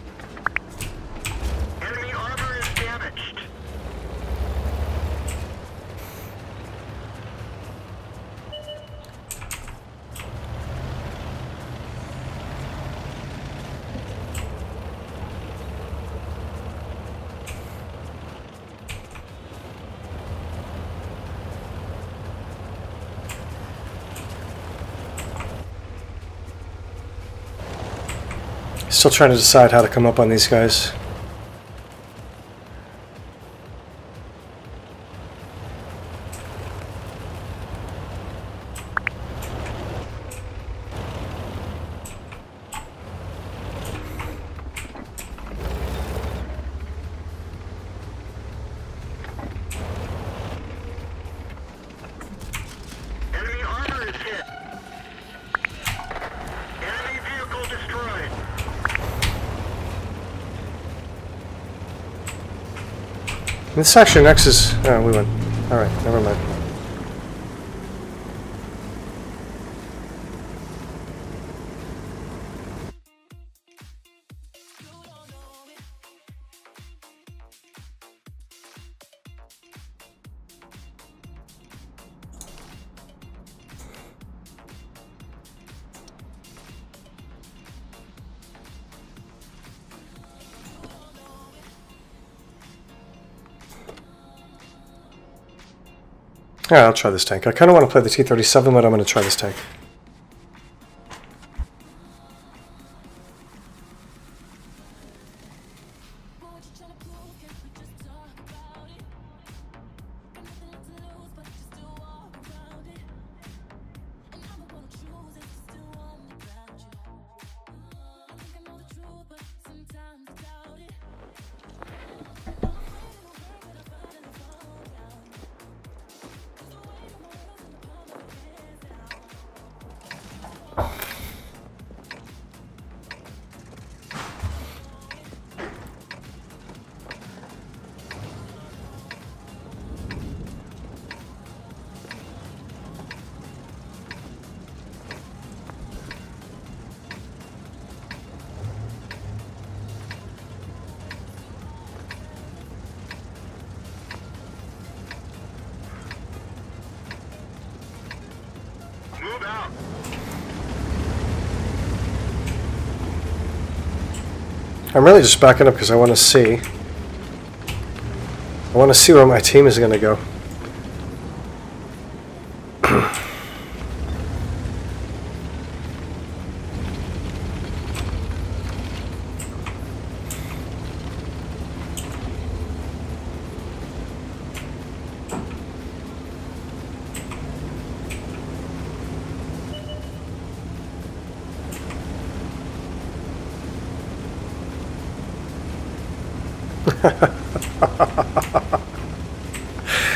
Enemy armor is damaged. Still trying to decide how to come up on these guys. Enemy armor is hit. Enemy vehicle destroyed. This actually next is... Oh, we went. Alright, never mind. Yeah, I'll try this tank. I kind of want to play the T-37, but I'm going to try this tank. Move out. I'm really just backing up because I want to see. I want to see where my team is going to go.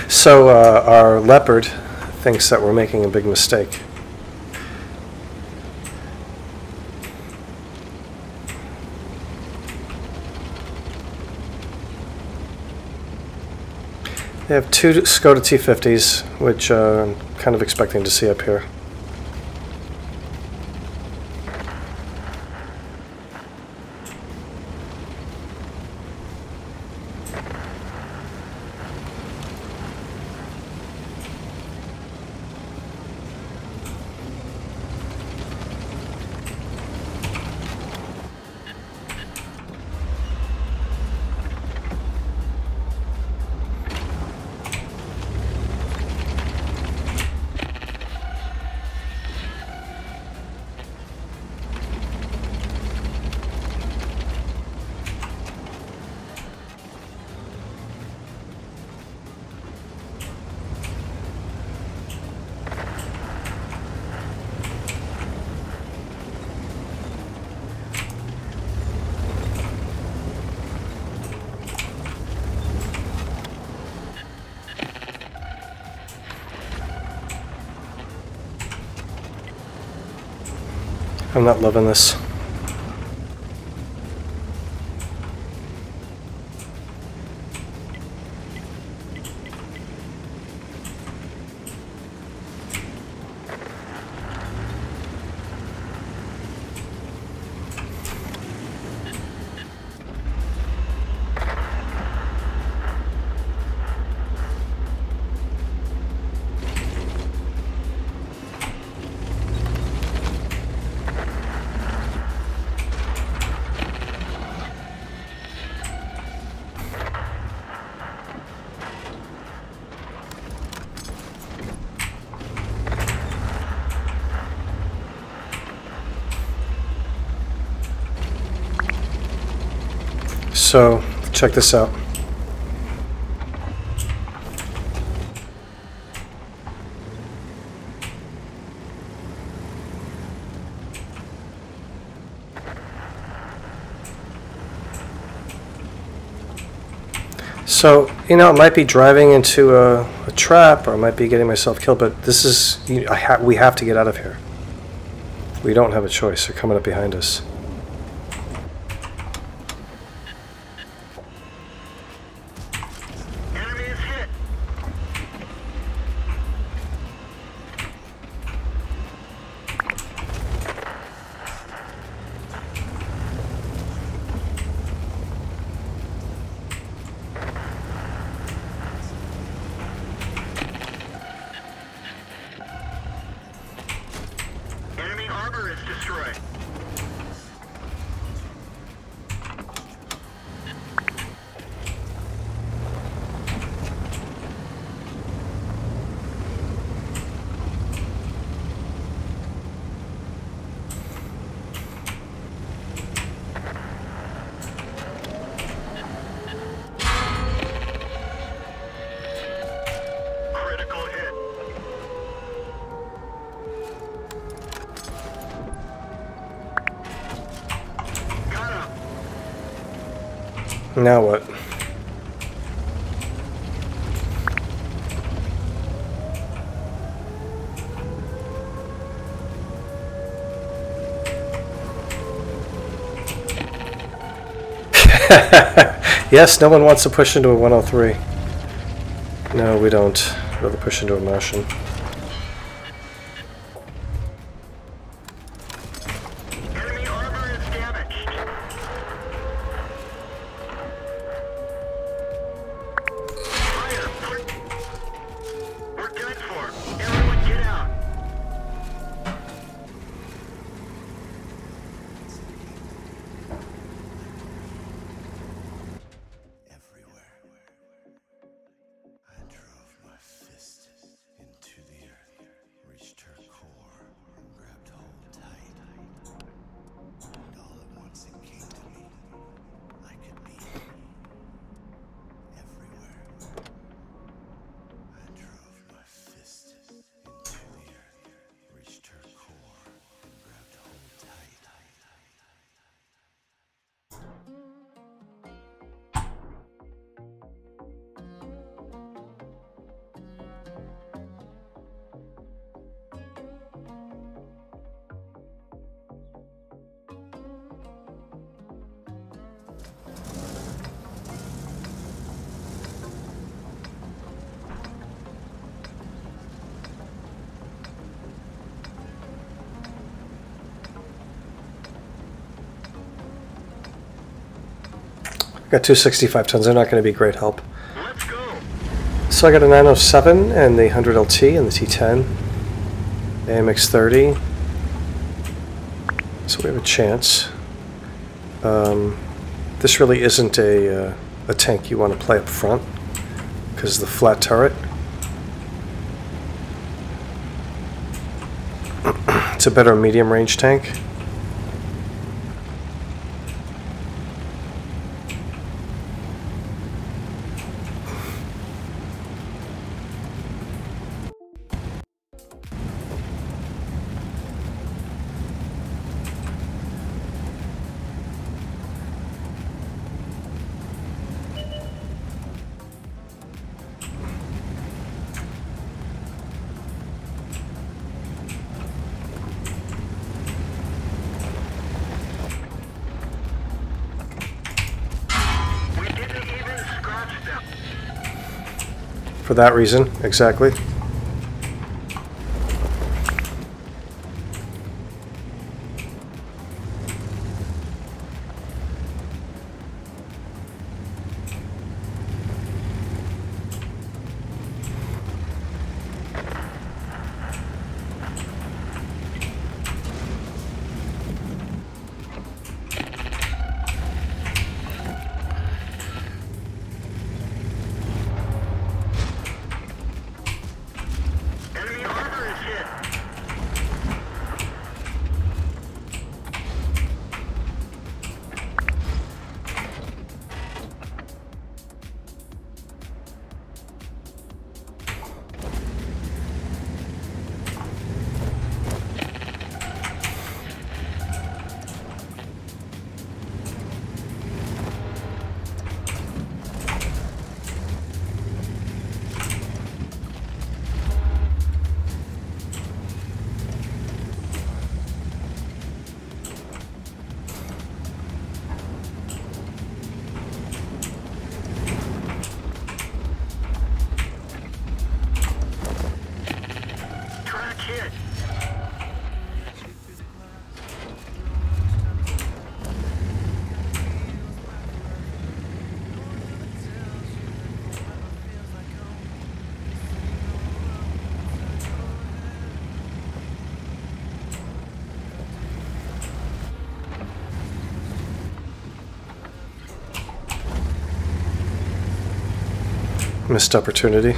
So our leopard thinks that we're making a big mistake. They have two Skoda T50s, which I'm kind of expecting to see up here. I'm not loving this. So, check this out. So, you know, I might be driving into a trap, or I might be getting myself killed, but this is, we have to get out of here. We don't have a choice. They're coming up behind us. Now what? Yes, no one wants to push into a 103. No, we don't. We'd rather push into a Martian. Everywhere. I drove my fist into the Got two 65 tons. They're not going to be great help. Let's go. So I got a 907 and the 100 LT and the T10. AMX 30. So we have a chance. This really isn't a tank you want to play up front because of the flat turret. It's a better medium range tank. For that reason, exactly. Missed opportunity.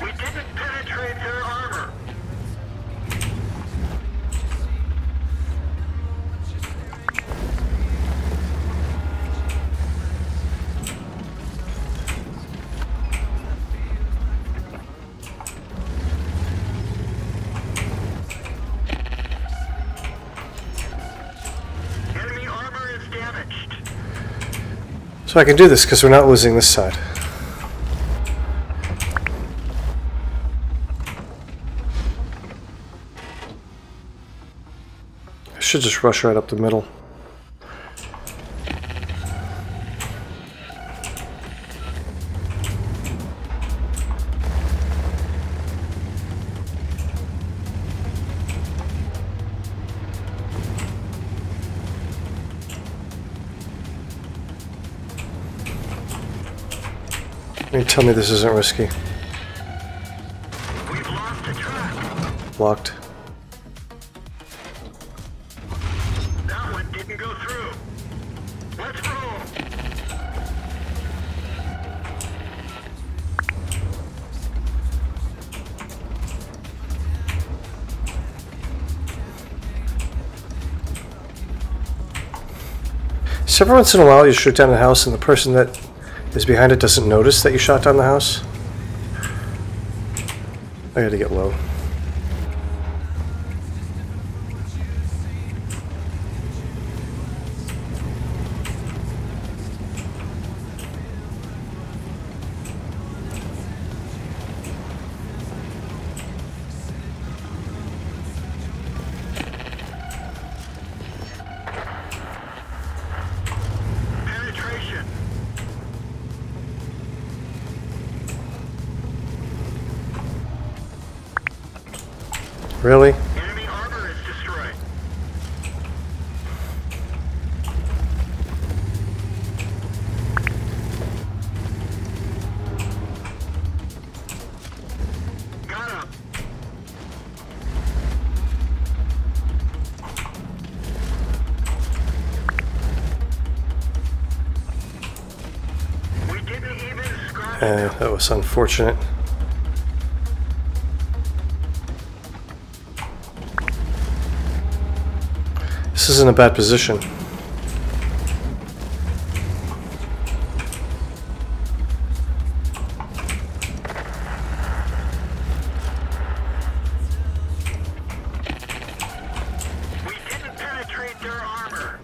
We didn't penetrate their armor. Enemy armor is damaged. So I can do this because we're not losing this side. I should just rush right up the middle. You tell me this isn't risky. We've lost the track. Locked. That one didn't go through. Let's roll. So every once in a while you shoot down a house and the person that is behind it doesn't notice that you shot down the house. I gotta get low. Penetration. Really? Enemy armor is destroyed. That was unfortunate. This isn't a bad position. We didn't penetrate their armor.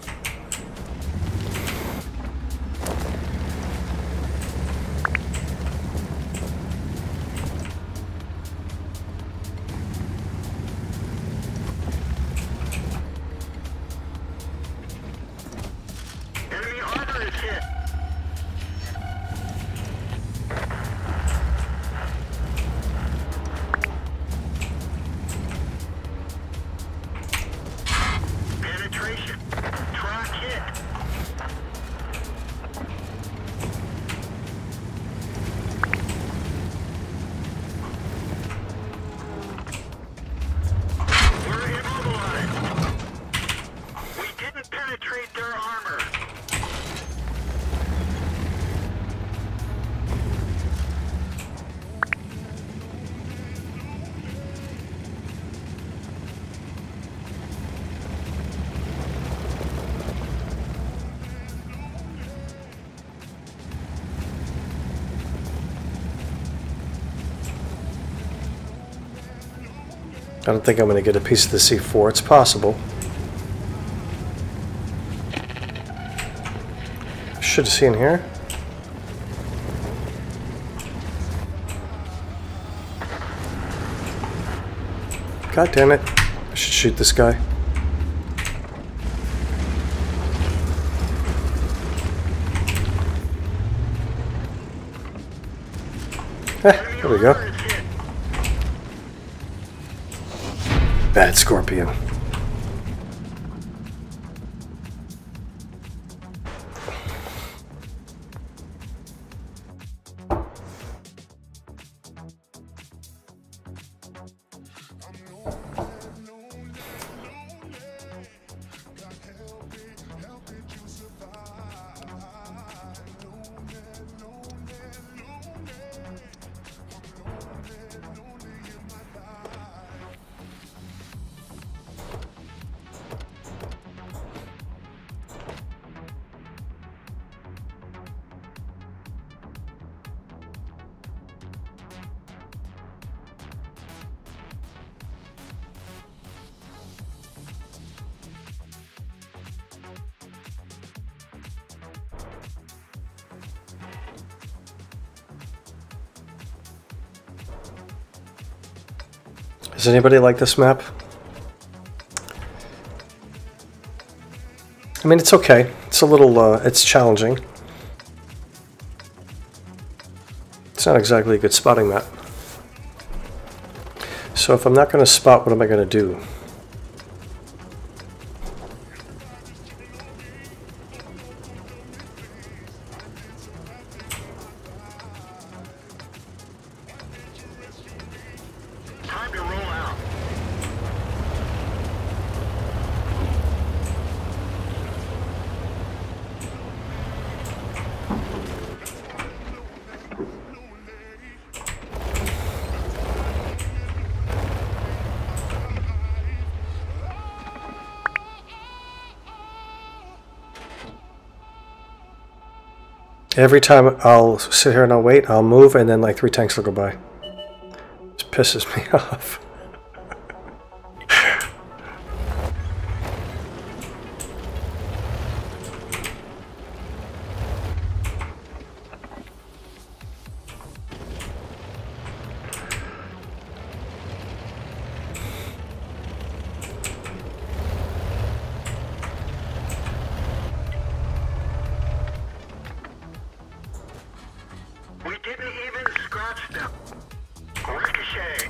Enemy armor is hit. Penetration. Track hit. We're immobilized. We didn't penetrate their armor. I don't think I'm going to get a piece of the C4. It's possible. Should have seen here. God damn it. I should shoot this guy. There we go. Bad Scorpion. Does anybody like this map? I mean, it's okay. It's a little, it's challenging. It's not exactly a good spotting map. So if I'm not going to spot, what am I going to do? Time to roll out. Every time I'll sit here and I'll wait, I'll move, and then like 3 tanks will go by. It pisses me off. We didn't even scratch them. Ricochet.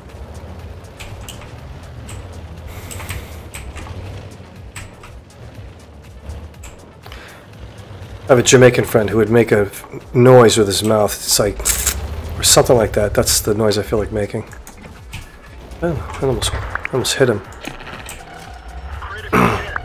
I have a Jamaican friend who would make a noise with his mouth. It's like, or something like that. That's the noise I feel like making. Oh, I almost hit him. Critical hit.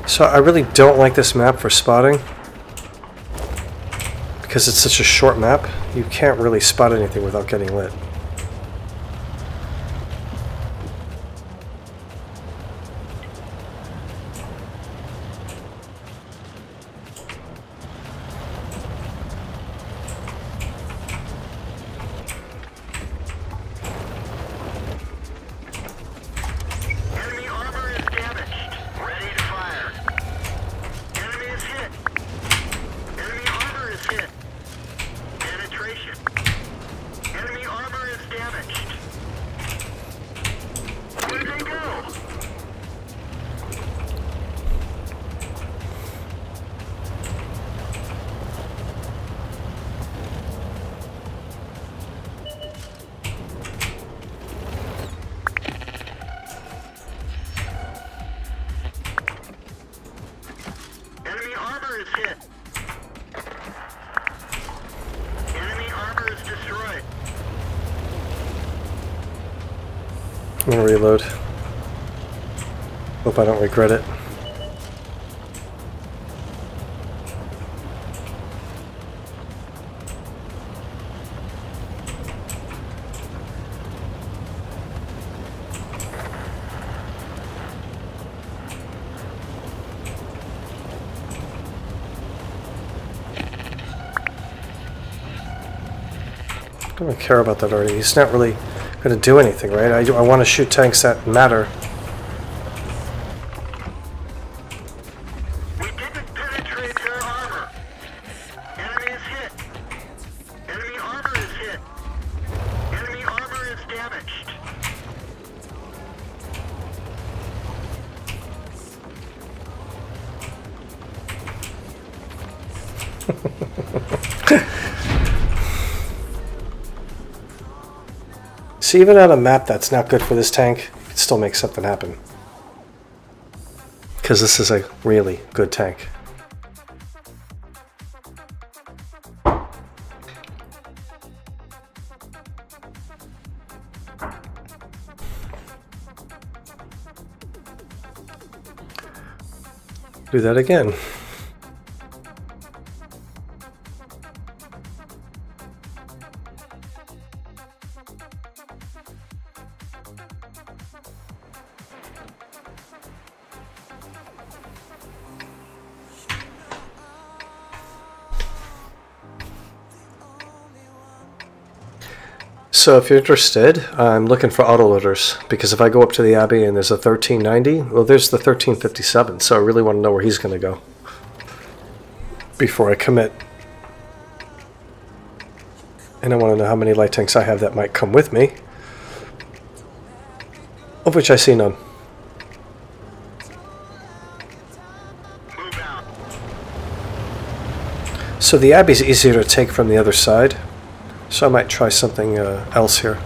So I really don't like this map for spotting. Because it's such a short map, you can't really spot anything without getting lit. Enemy armor is damaged. Ready to fire. Enemy is hit. Enemy armor is hit. Penetration. Enemy armor is damaged. Where'd they go? Enemy armor is hit. Enemy armor is destroyed. I'm gonna reload. Hope I don't regret it. I don't care about that already. He's not really going to do anything, right? I want to shoot tanks that matter. We didn't penetrate their armor. Enemy is hit. Enemy armor is hit. Enemy armor is damaged. See, even on a map that's not good for this tank, you can still make something happen. Because this is a really good tank. Do that again. So if you're interested, I'm looking for autoloaders, because if I go up to the Abbey and there's a 1390, well, there's the 1357, so I really want to know where he's going to go before I commit. And I want to know how many light tanks I have that might come with me, of which I see none. Move out. So the Abbey's easier to take from the other side. So I might try something else here.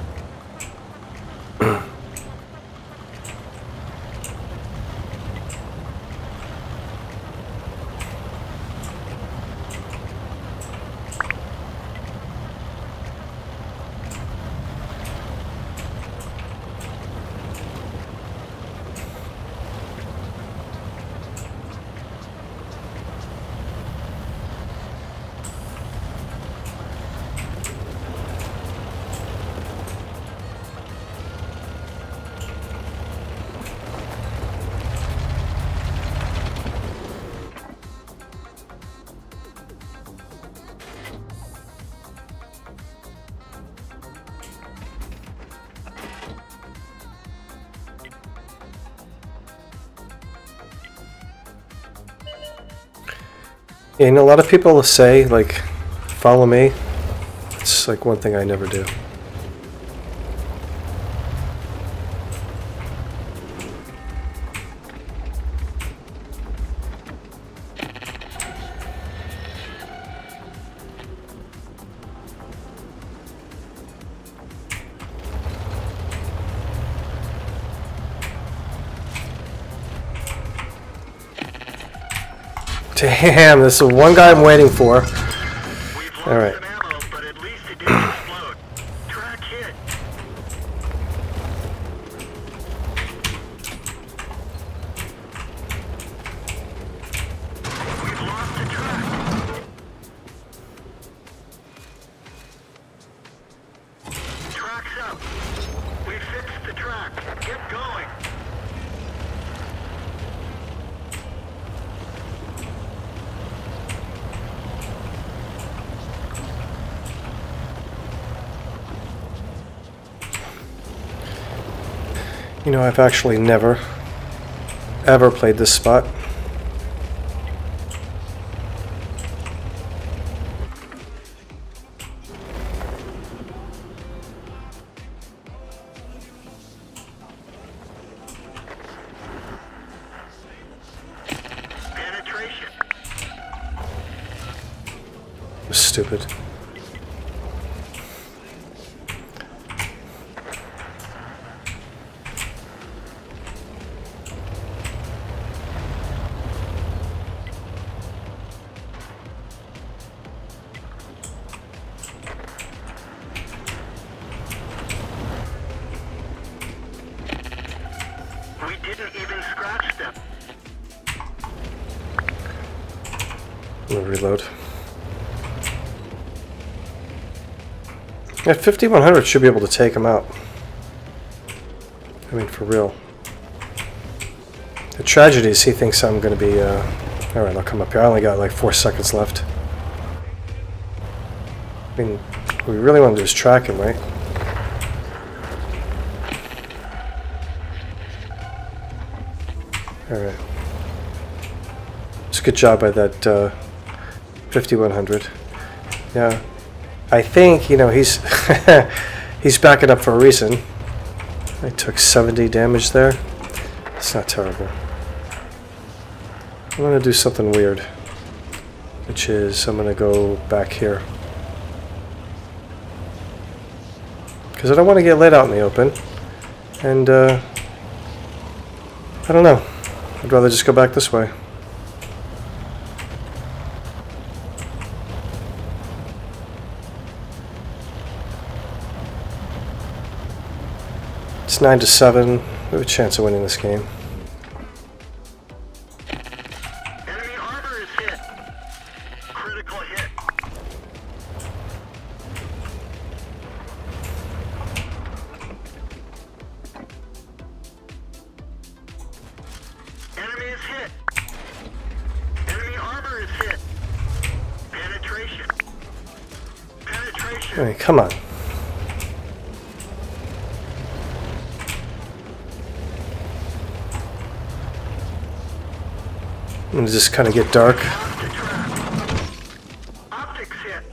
And a lot of people say, like, follow me. It's like one thing I never do. Damn, this is the one guy I'm waiting for. All right. Some ammo, but at least it didn't explode. Track hit. You know, I've actually never, ever played this spot. Penetration. Stupid. We didn't even scratch them. I'm gonna reload. At 5100 should be able to take him out. I mean, for real. The tragedy is he thinks I'm gonna be, alright, I'll come up here. I only got like 4 seconds left. I mean, what we really want to do is track him, right? Alright. It's a good job by that 5100. Yeah. I think, you know, he's he's backing up for a reason. I took 70 damage there. It's not terrible. I'm going to do something weird, which is I'm going to go back here. Because I don't want to get let out in the open. And, I don't know. I'd rather just go back this way. It's 9-7. We have a chance of winning this game. Enemy armor is hit. Critical hit. Enemy is hit. Enemy armor is hit. Penetration. Penetration. Hey, come on. I'm gonna just kind of get dark. Optics hit.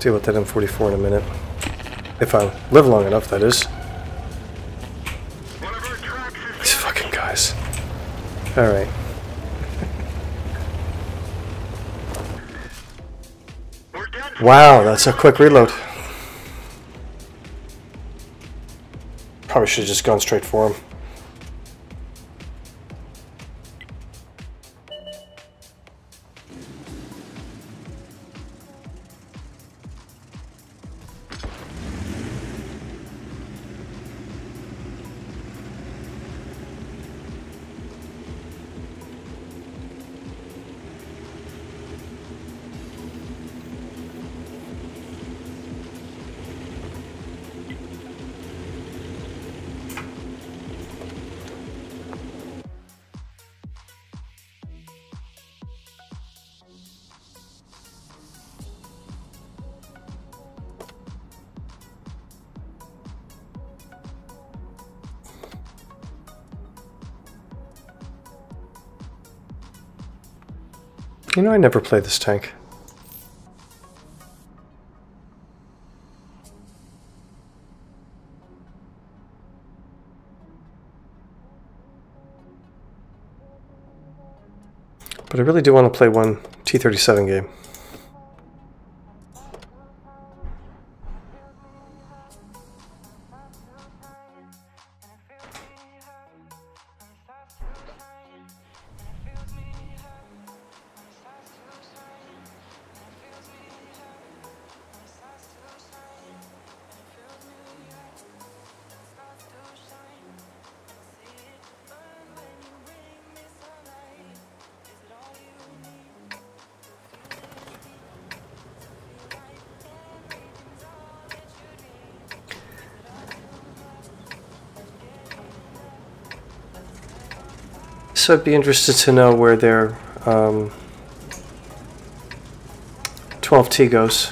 Deal with that M44 in a minute. If I live long enough, that is. One of our tracks is These fucking guys. Alright. We're done. Wow, that's a quick reload. Probably should have just gone straight for him. You know, I never played this tank. But I really do want to play one T-37 game. So I'd be interested to know where their 12T goes.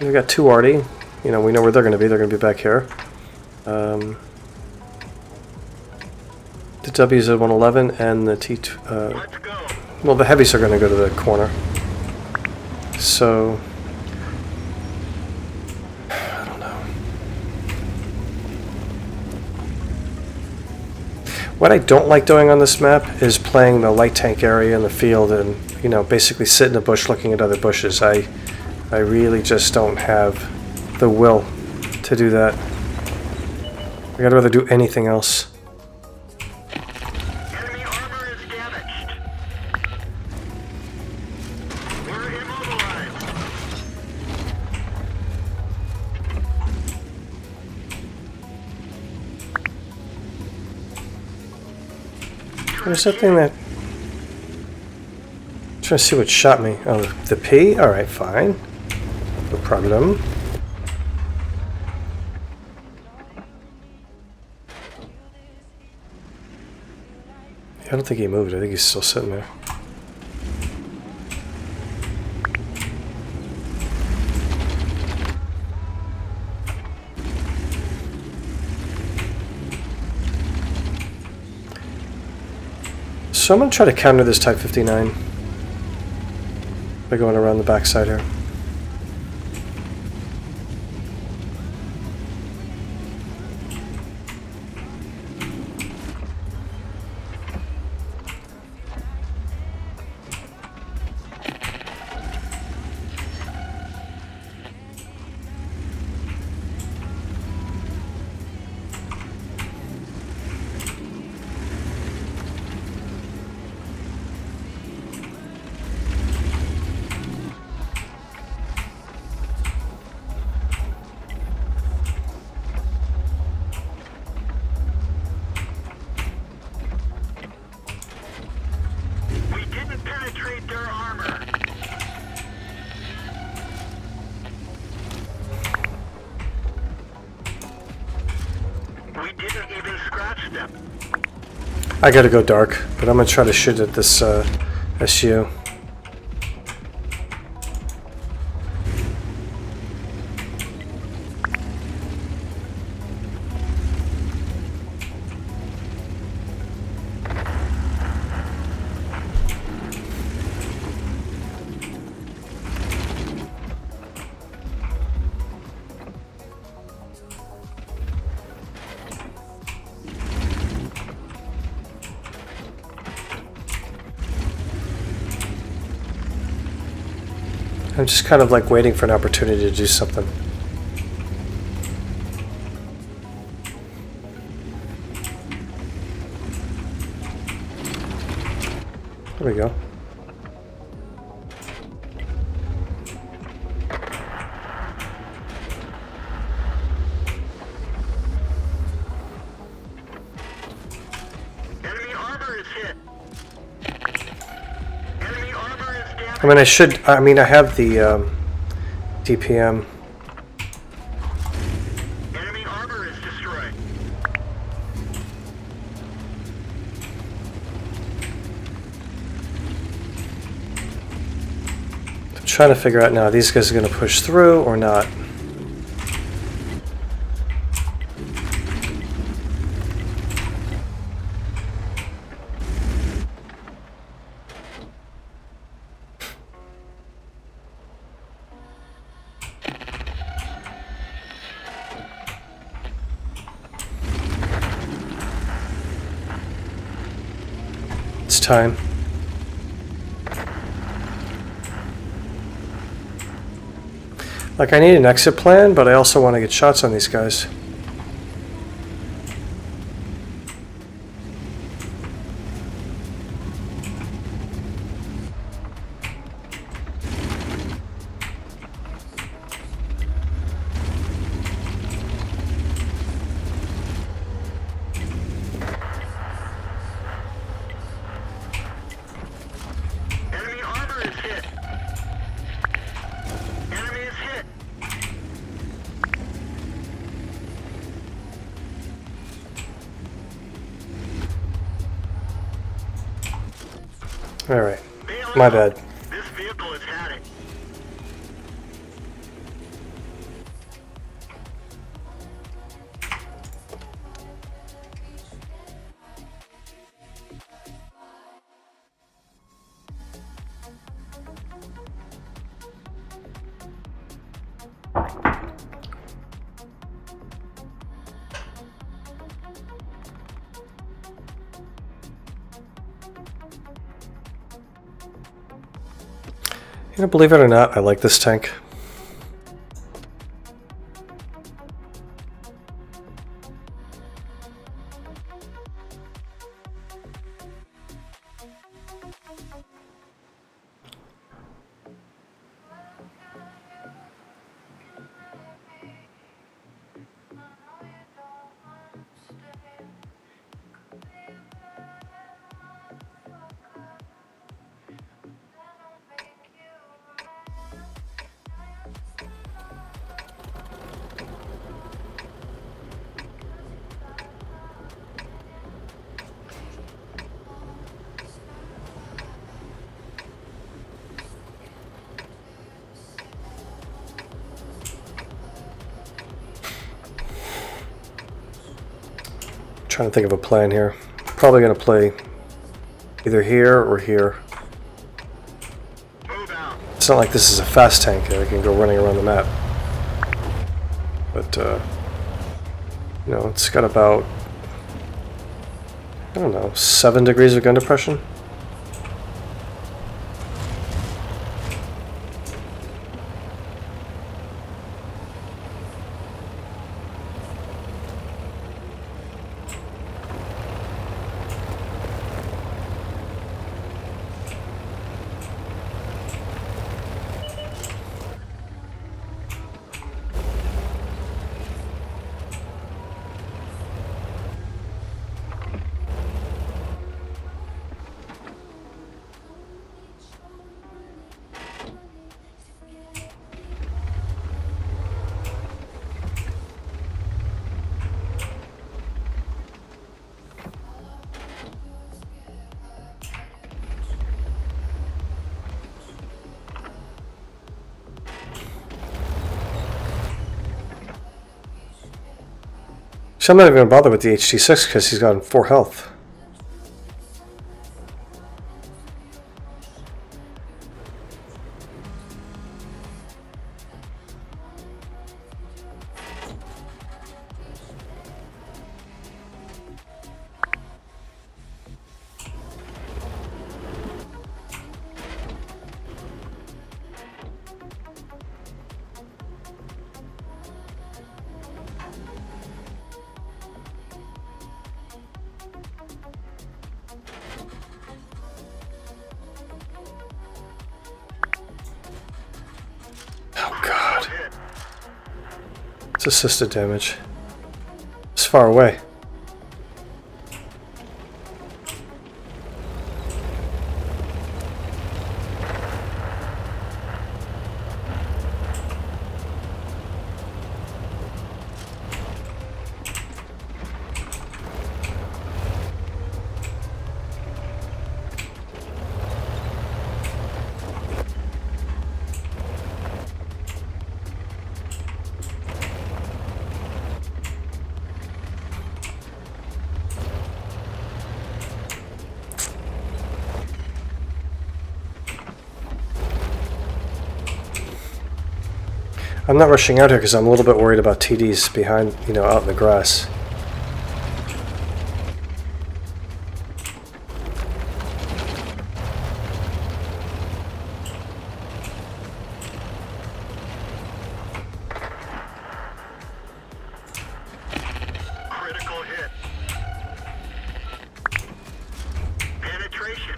We've got 2 Arty. you know, we know where they're going to be. They're going to be back here. The W's at 111 and the T. Let's go. Well, the heavies are going to go to the corner. So I don't know. What I don't like doing on this map is playing the light tank area in the field and, you know, basically sit in a bush looking at other bushes. I really just don't have the will to do that. I'd rather do anything else. Enemy armor is damaged. We're immobilized. There's something that... I'm trying to see what shot me. Oh, the P? Alright, fine. No problem. I don't think he moved. I think he's still sitting there. So I'm going to try to counter this Type 59 by going around the backside here. We didn't penetrate their armor. We didn't even scratch them. I gotta go dark, but I'm gonna try to shoot at this SU. I'm just kind of like waiting for an opportunity to do something. There we go. Enemy armor is hit. Enemy armor is damaged. I mean, I have the DPM. Enemy armor is destroyed. I'm trying to figure out now, these guys are going to push through or not. It's time. Like, I need an exit plan, but I also want to get shots on these guys. Enemy armor is hit. Enemy is hit. Alright. Bail My out. bad. This vehicle has had it. You know, believe it or not, I like this tank. Trying to think of a plan here. Probably going to play either here or here. Move out. It's not like this is a fast tank that I can go running around the map. But, you know, it's got about, I don't know, 7 degrees of gun depression. So I'm not even going to bother with the HT6 because he's got 4 health. It's assisted damage. It's far away. I'm not rushing out here because I'm a little bit worried about TDs behind, you know, out in the grass. Critical hit. Penetration.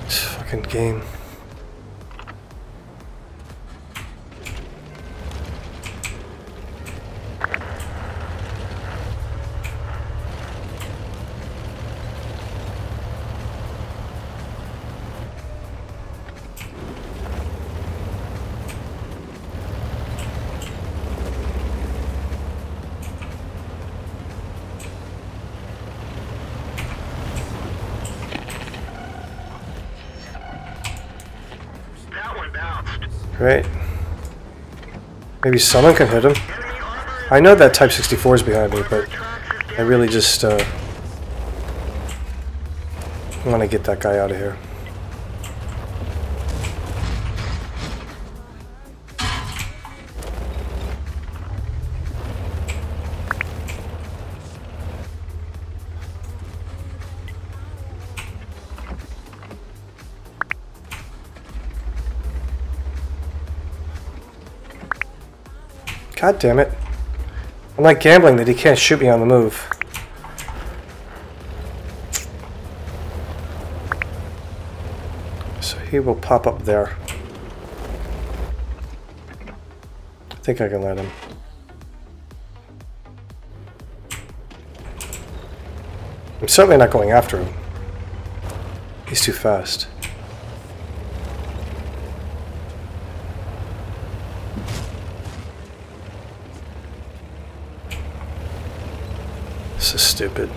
Fucking game. Right. Maybe someone can hit him. I know that Type 64 is behind me, but I really just want to get that guy out of here. God damn it. I'm not gambling that he can't shoot me on the move. So he will pop up there. I think I can let him. I'm certainly not going after him. He's too fast. This is stupid.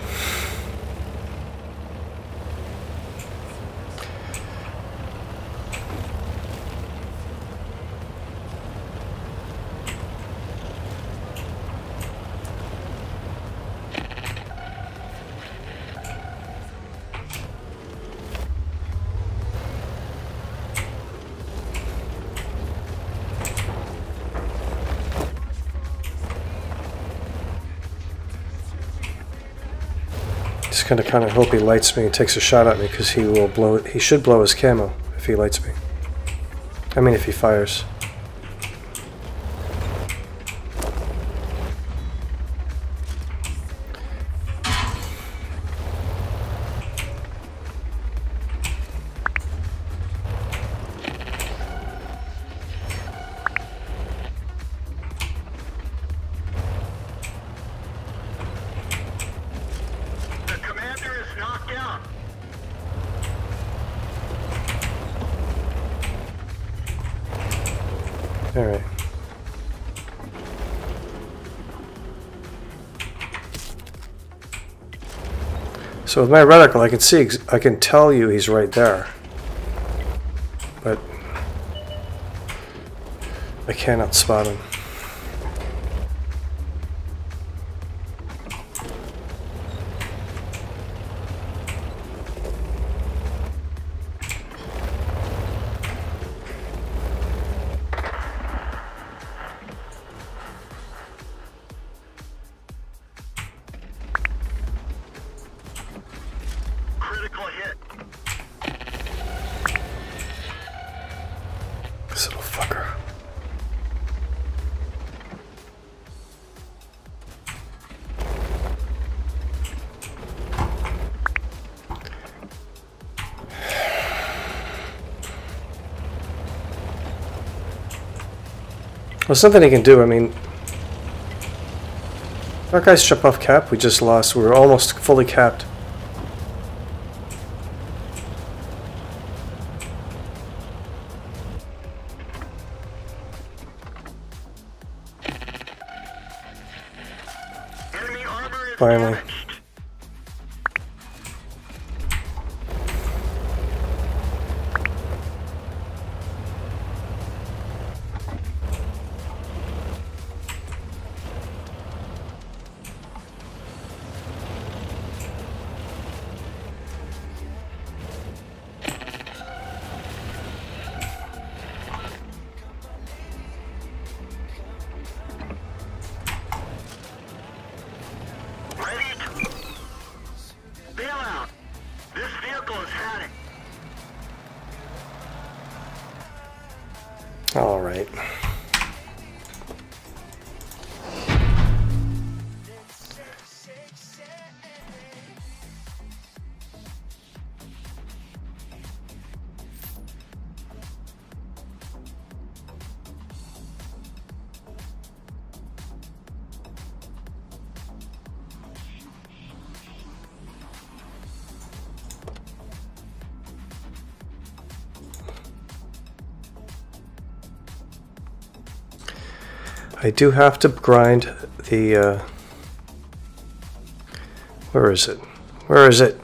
Just gonna kind of hope he lights me and takes a shot at me, because he will blow it. He should blow his camo if he lights me. I mean, if he fires. All right. So with my reticle, I can see, I can tell you he's right there, but I cannot spot him. This little fucker. Well, something he can do. I mean, our guys jump off cap. We just lost. We were almost fully capped. Finally. All right. I do have to grind the, where is it? Where is it?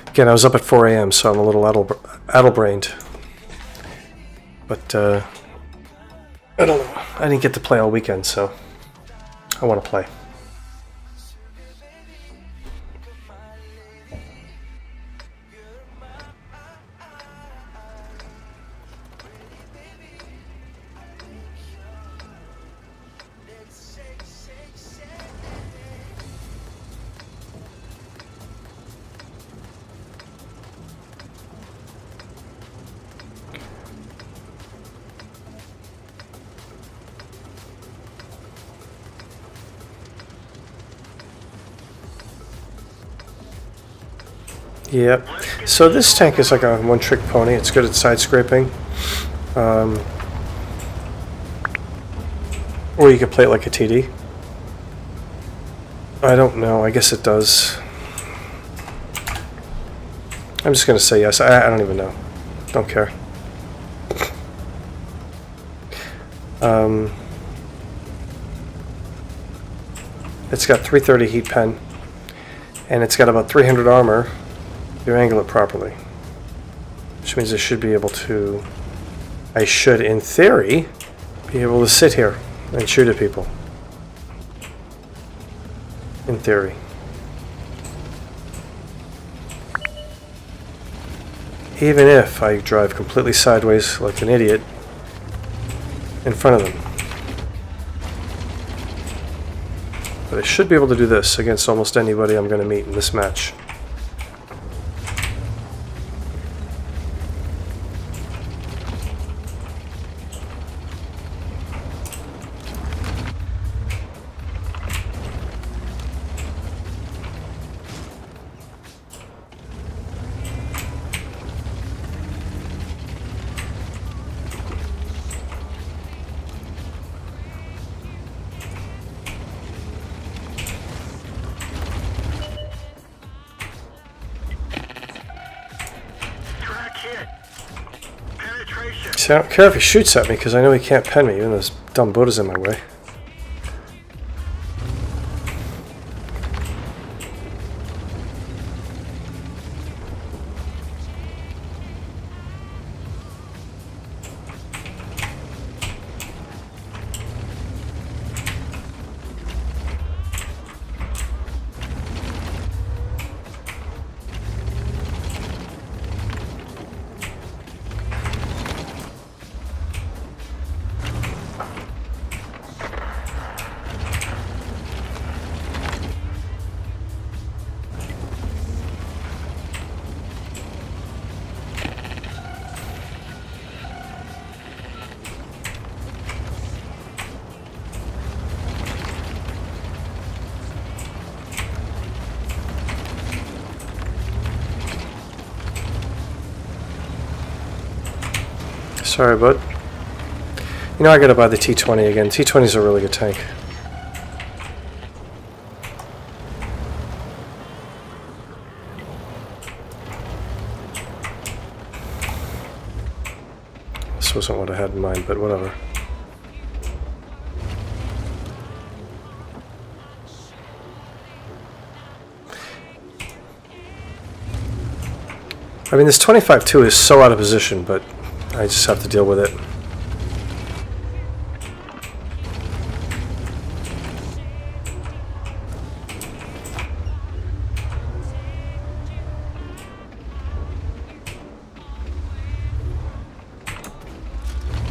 Again, I was up at 4 a.m., so I'm a little addle-brained. But, I don't know. I didn't get to play all weekend, so I want to play. Yep. So this tank is like a one-trick pony. It's good at side scraping. Or you could play it like a TD. I don't know. I guess it does. I'm just going to say yes. I don't even know. Don't care. It's got 330 heat pen. And it's got about 300 armor if you angle it properly. Which means I should be able to... I should, in theory, be able to sit here and shoot at people. In theory. Even if I drive completely sideways like an idiot in front of them. But I should be able to do this against almost anybody I'm going to meet in this match. See, I don't care if he shoots at me because I know he can't pen me, even though this dumb boat is in my way. Sorry, bud. You know I gotta buy the T-20 again. T-20 is a really good tank. This wasn't what I had in mind, but whatever. I mean, this 25-2 is so out of position, but I just have to deal with it.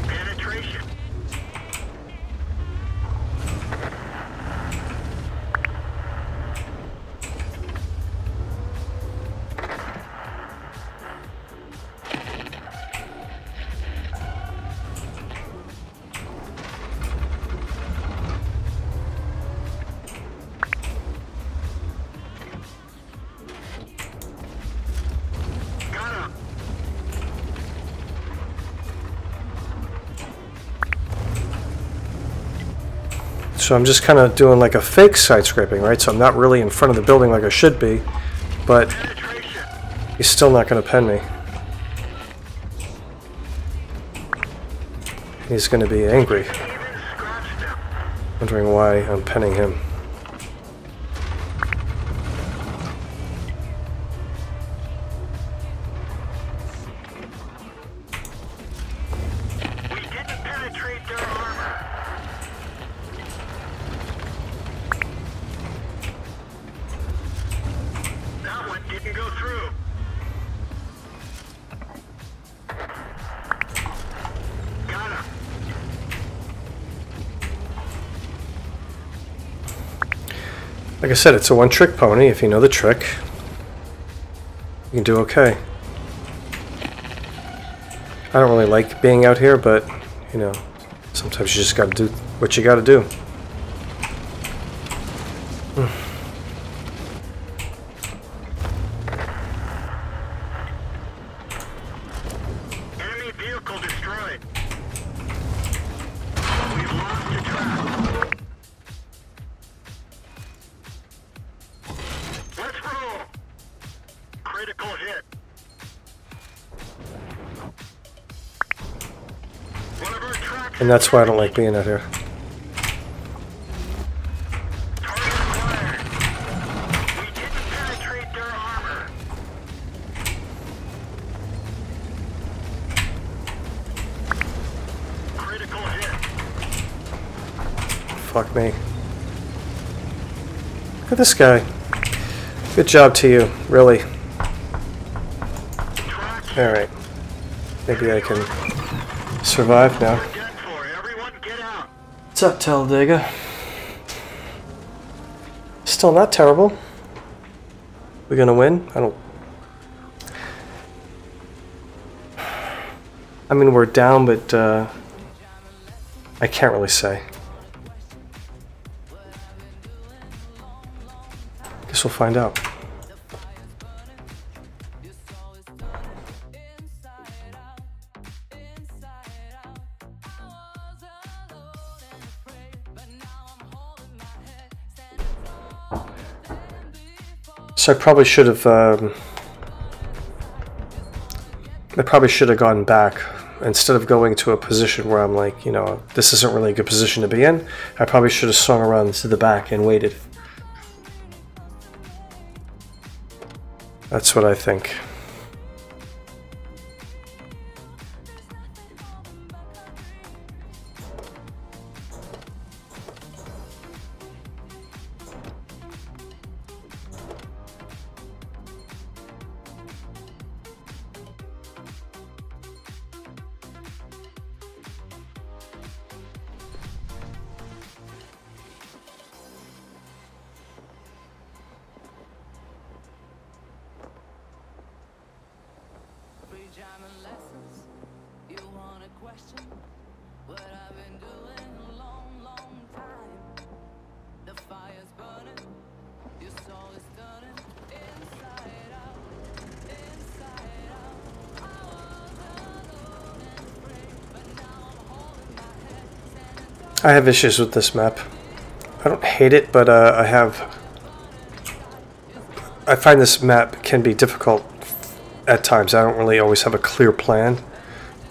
Penetration. So I'm just kind of doing like a fake side scraping, right? So I'm not really in front of the building like I should be, but he's still not going to pen me. He's going to be angry, wondering why I'm penning him. We didn't penetrate their armor. That one didn't go through. Got him. Like I said, it's a one-trick pony. If you know the trick, you can do okay. I don't really like being out here, but, you know, sometimes you just gotta do what you gotta do. Critical hit. One of our tracks. And that's why I don't like being out here. Target acquired. We didn't penetrate their armor. Critical hit. Fuck me. Look at this guy. Good job to you, really. Alright. Maybe I can survive now. Dead for. Everyone get out. What's up, Talladega? Still not terrible. We gonna win? I mean, we're down, but I can't really say. Guess we'll find out. So I probably should have gone back instead of going to a position where I'm like, you know, this isn't really a good position to be in. I probably should have swung around to the back and waited. That's what I think. Jamming lessons, you want a question? What I've been doing a long, long time. The fire's burning, your soul is turning inside out, inside out. I was alone and afraid, but now I'm holding my head, standing tall. I have issues with this map. I don't hate it, but I find this map can be difficult at times. I don't really always have a clear plan,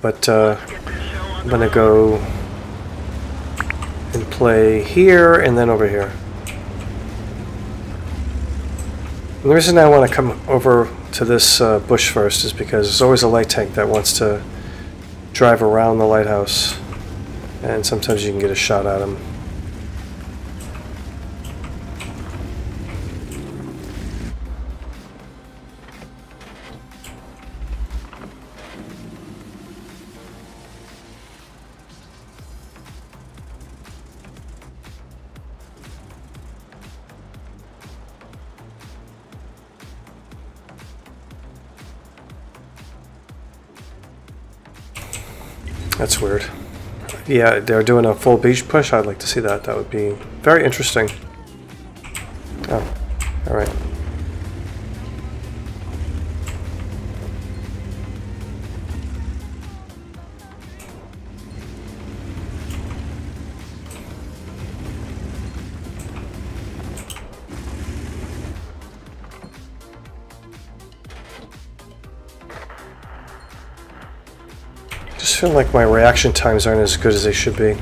but I'm gonna go and play here and then over here. And the reason I want to come over to this bush first is because there's always a light tank that wants to drive around the lighthouse, and sometimes you can get a shot at him. That's weird. Yeah, they're doing a full beach push. I'd like to see that. That would be very interesting. Oh, all right. I just feel like my reaction times aren't as good as they should be.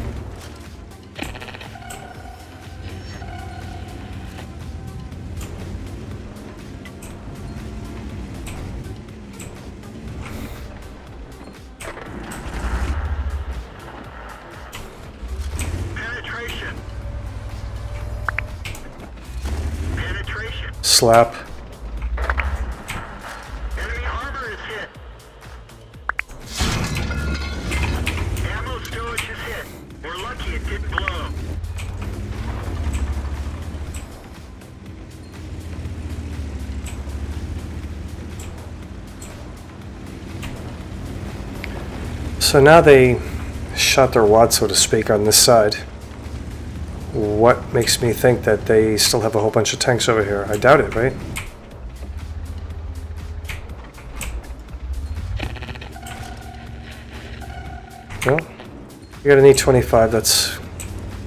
Penetration. Penetration. Slap. Enemy armor is hit. Ammo storage is hit. We're lucky it didn't blow. So now they shot their wad, so to speak, on this side. What makes me think that they still have a whole bunch of tanks over here? I doubt it, right? Well, you got an E25, that's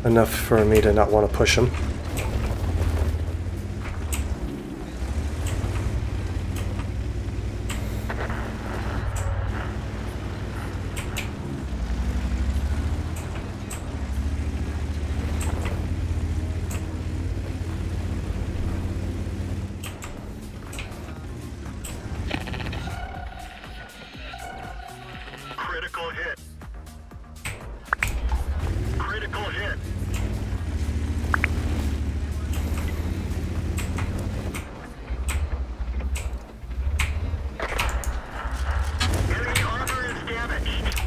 enough for me to not want to push them.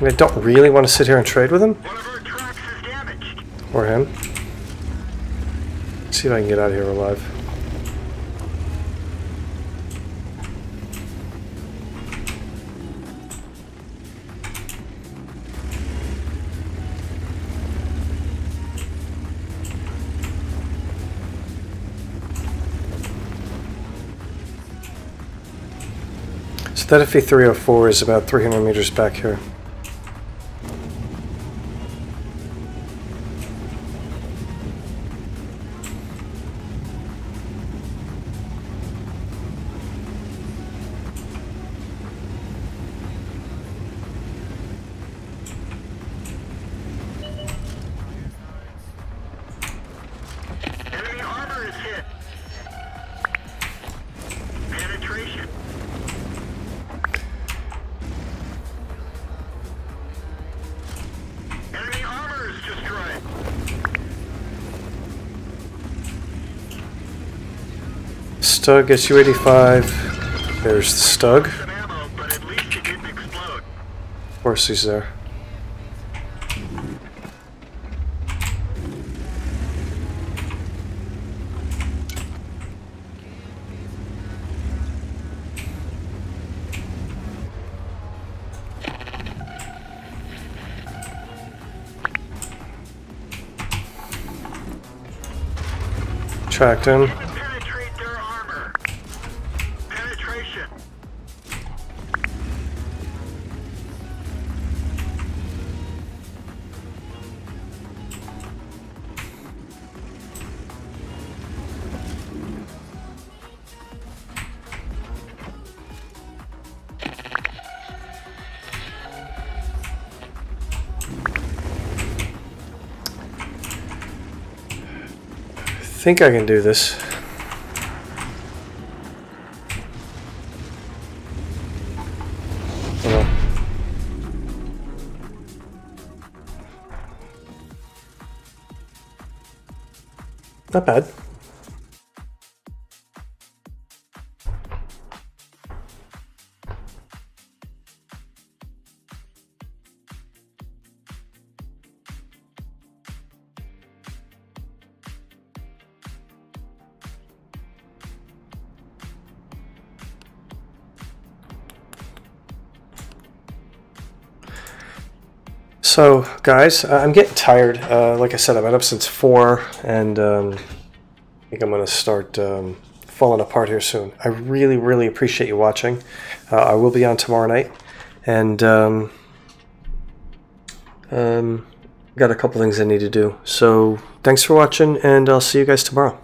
I don't really want to sit here and trade with him. One of our tracks is damaged. Or him. Let's see if I can get out of here alive. So that FE304 is about 300 meters back here. Enemy armor is hit. Penetration. Enemy armor is destroyed. Stug SU-85. There's the Stug. Some ammo, but at least it didn't explode. Of course he's there. Tracked him. Penetrate their armor. Penetration. I think I can do this. Well, not bad. So, guys, I'm getting tired. Like I said, I've been up since 4, and I think I'm going to start falling apart here soon. I really, really appreciate you watching. I will be on tomorrow night, and got a couple things I need to do. So, thanks for watching, and I'll see you guys tomorrow.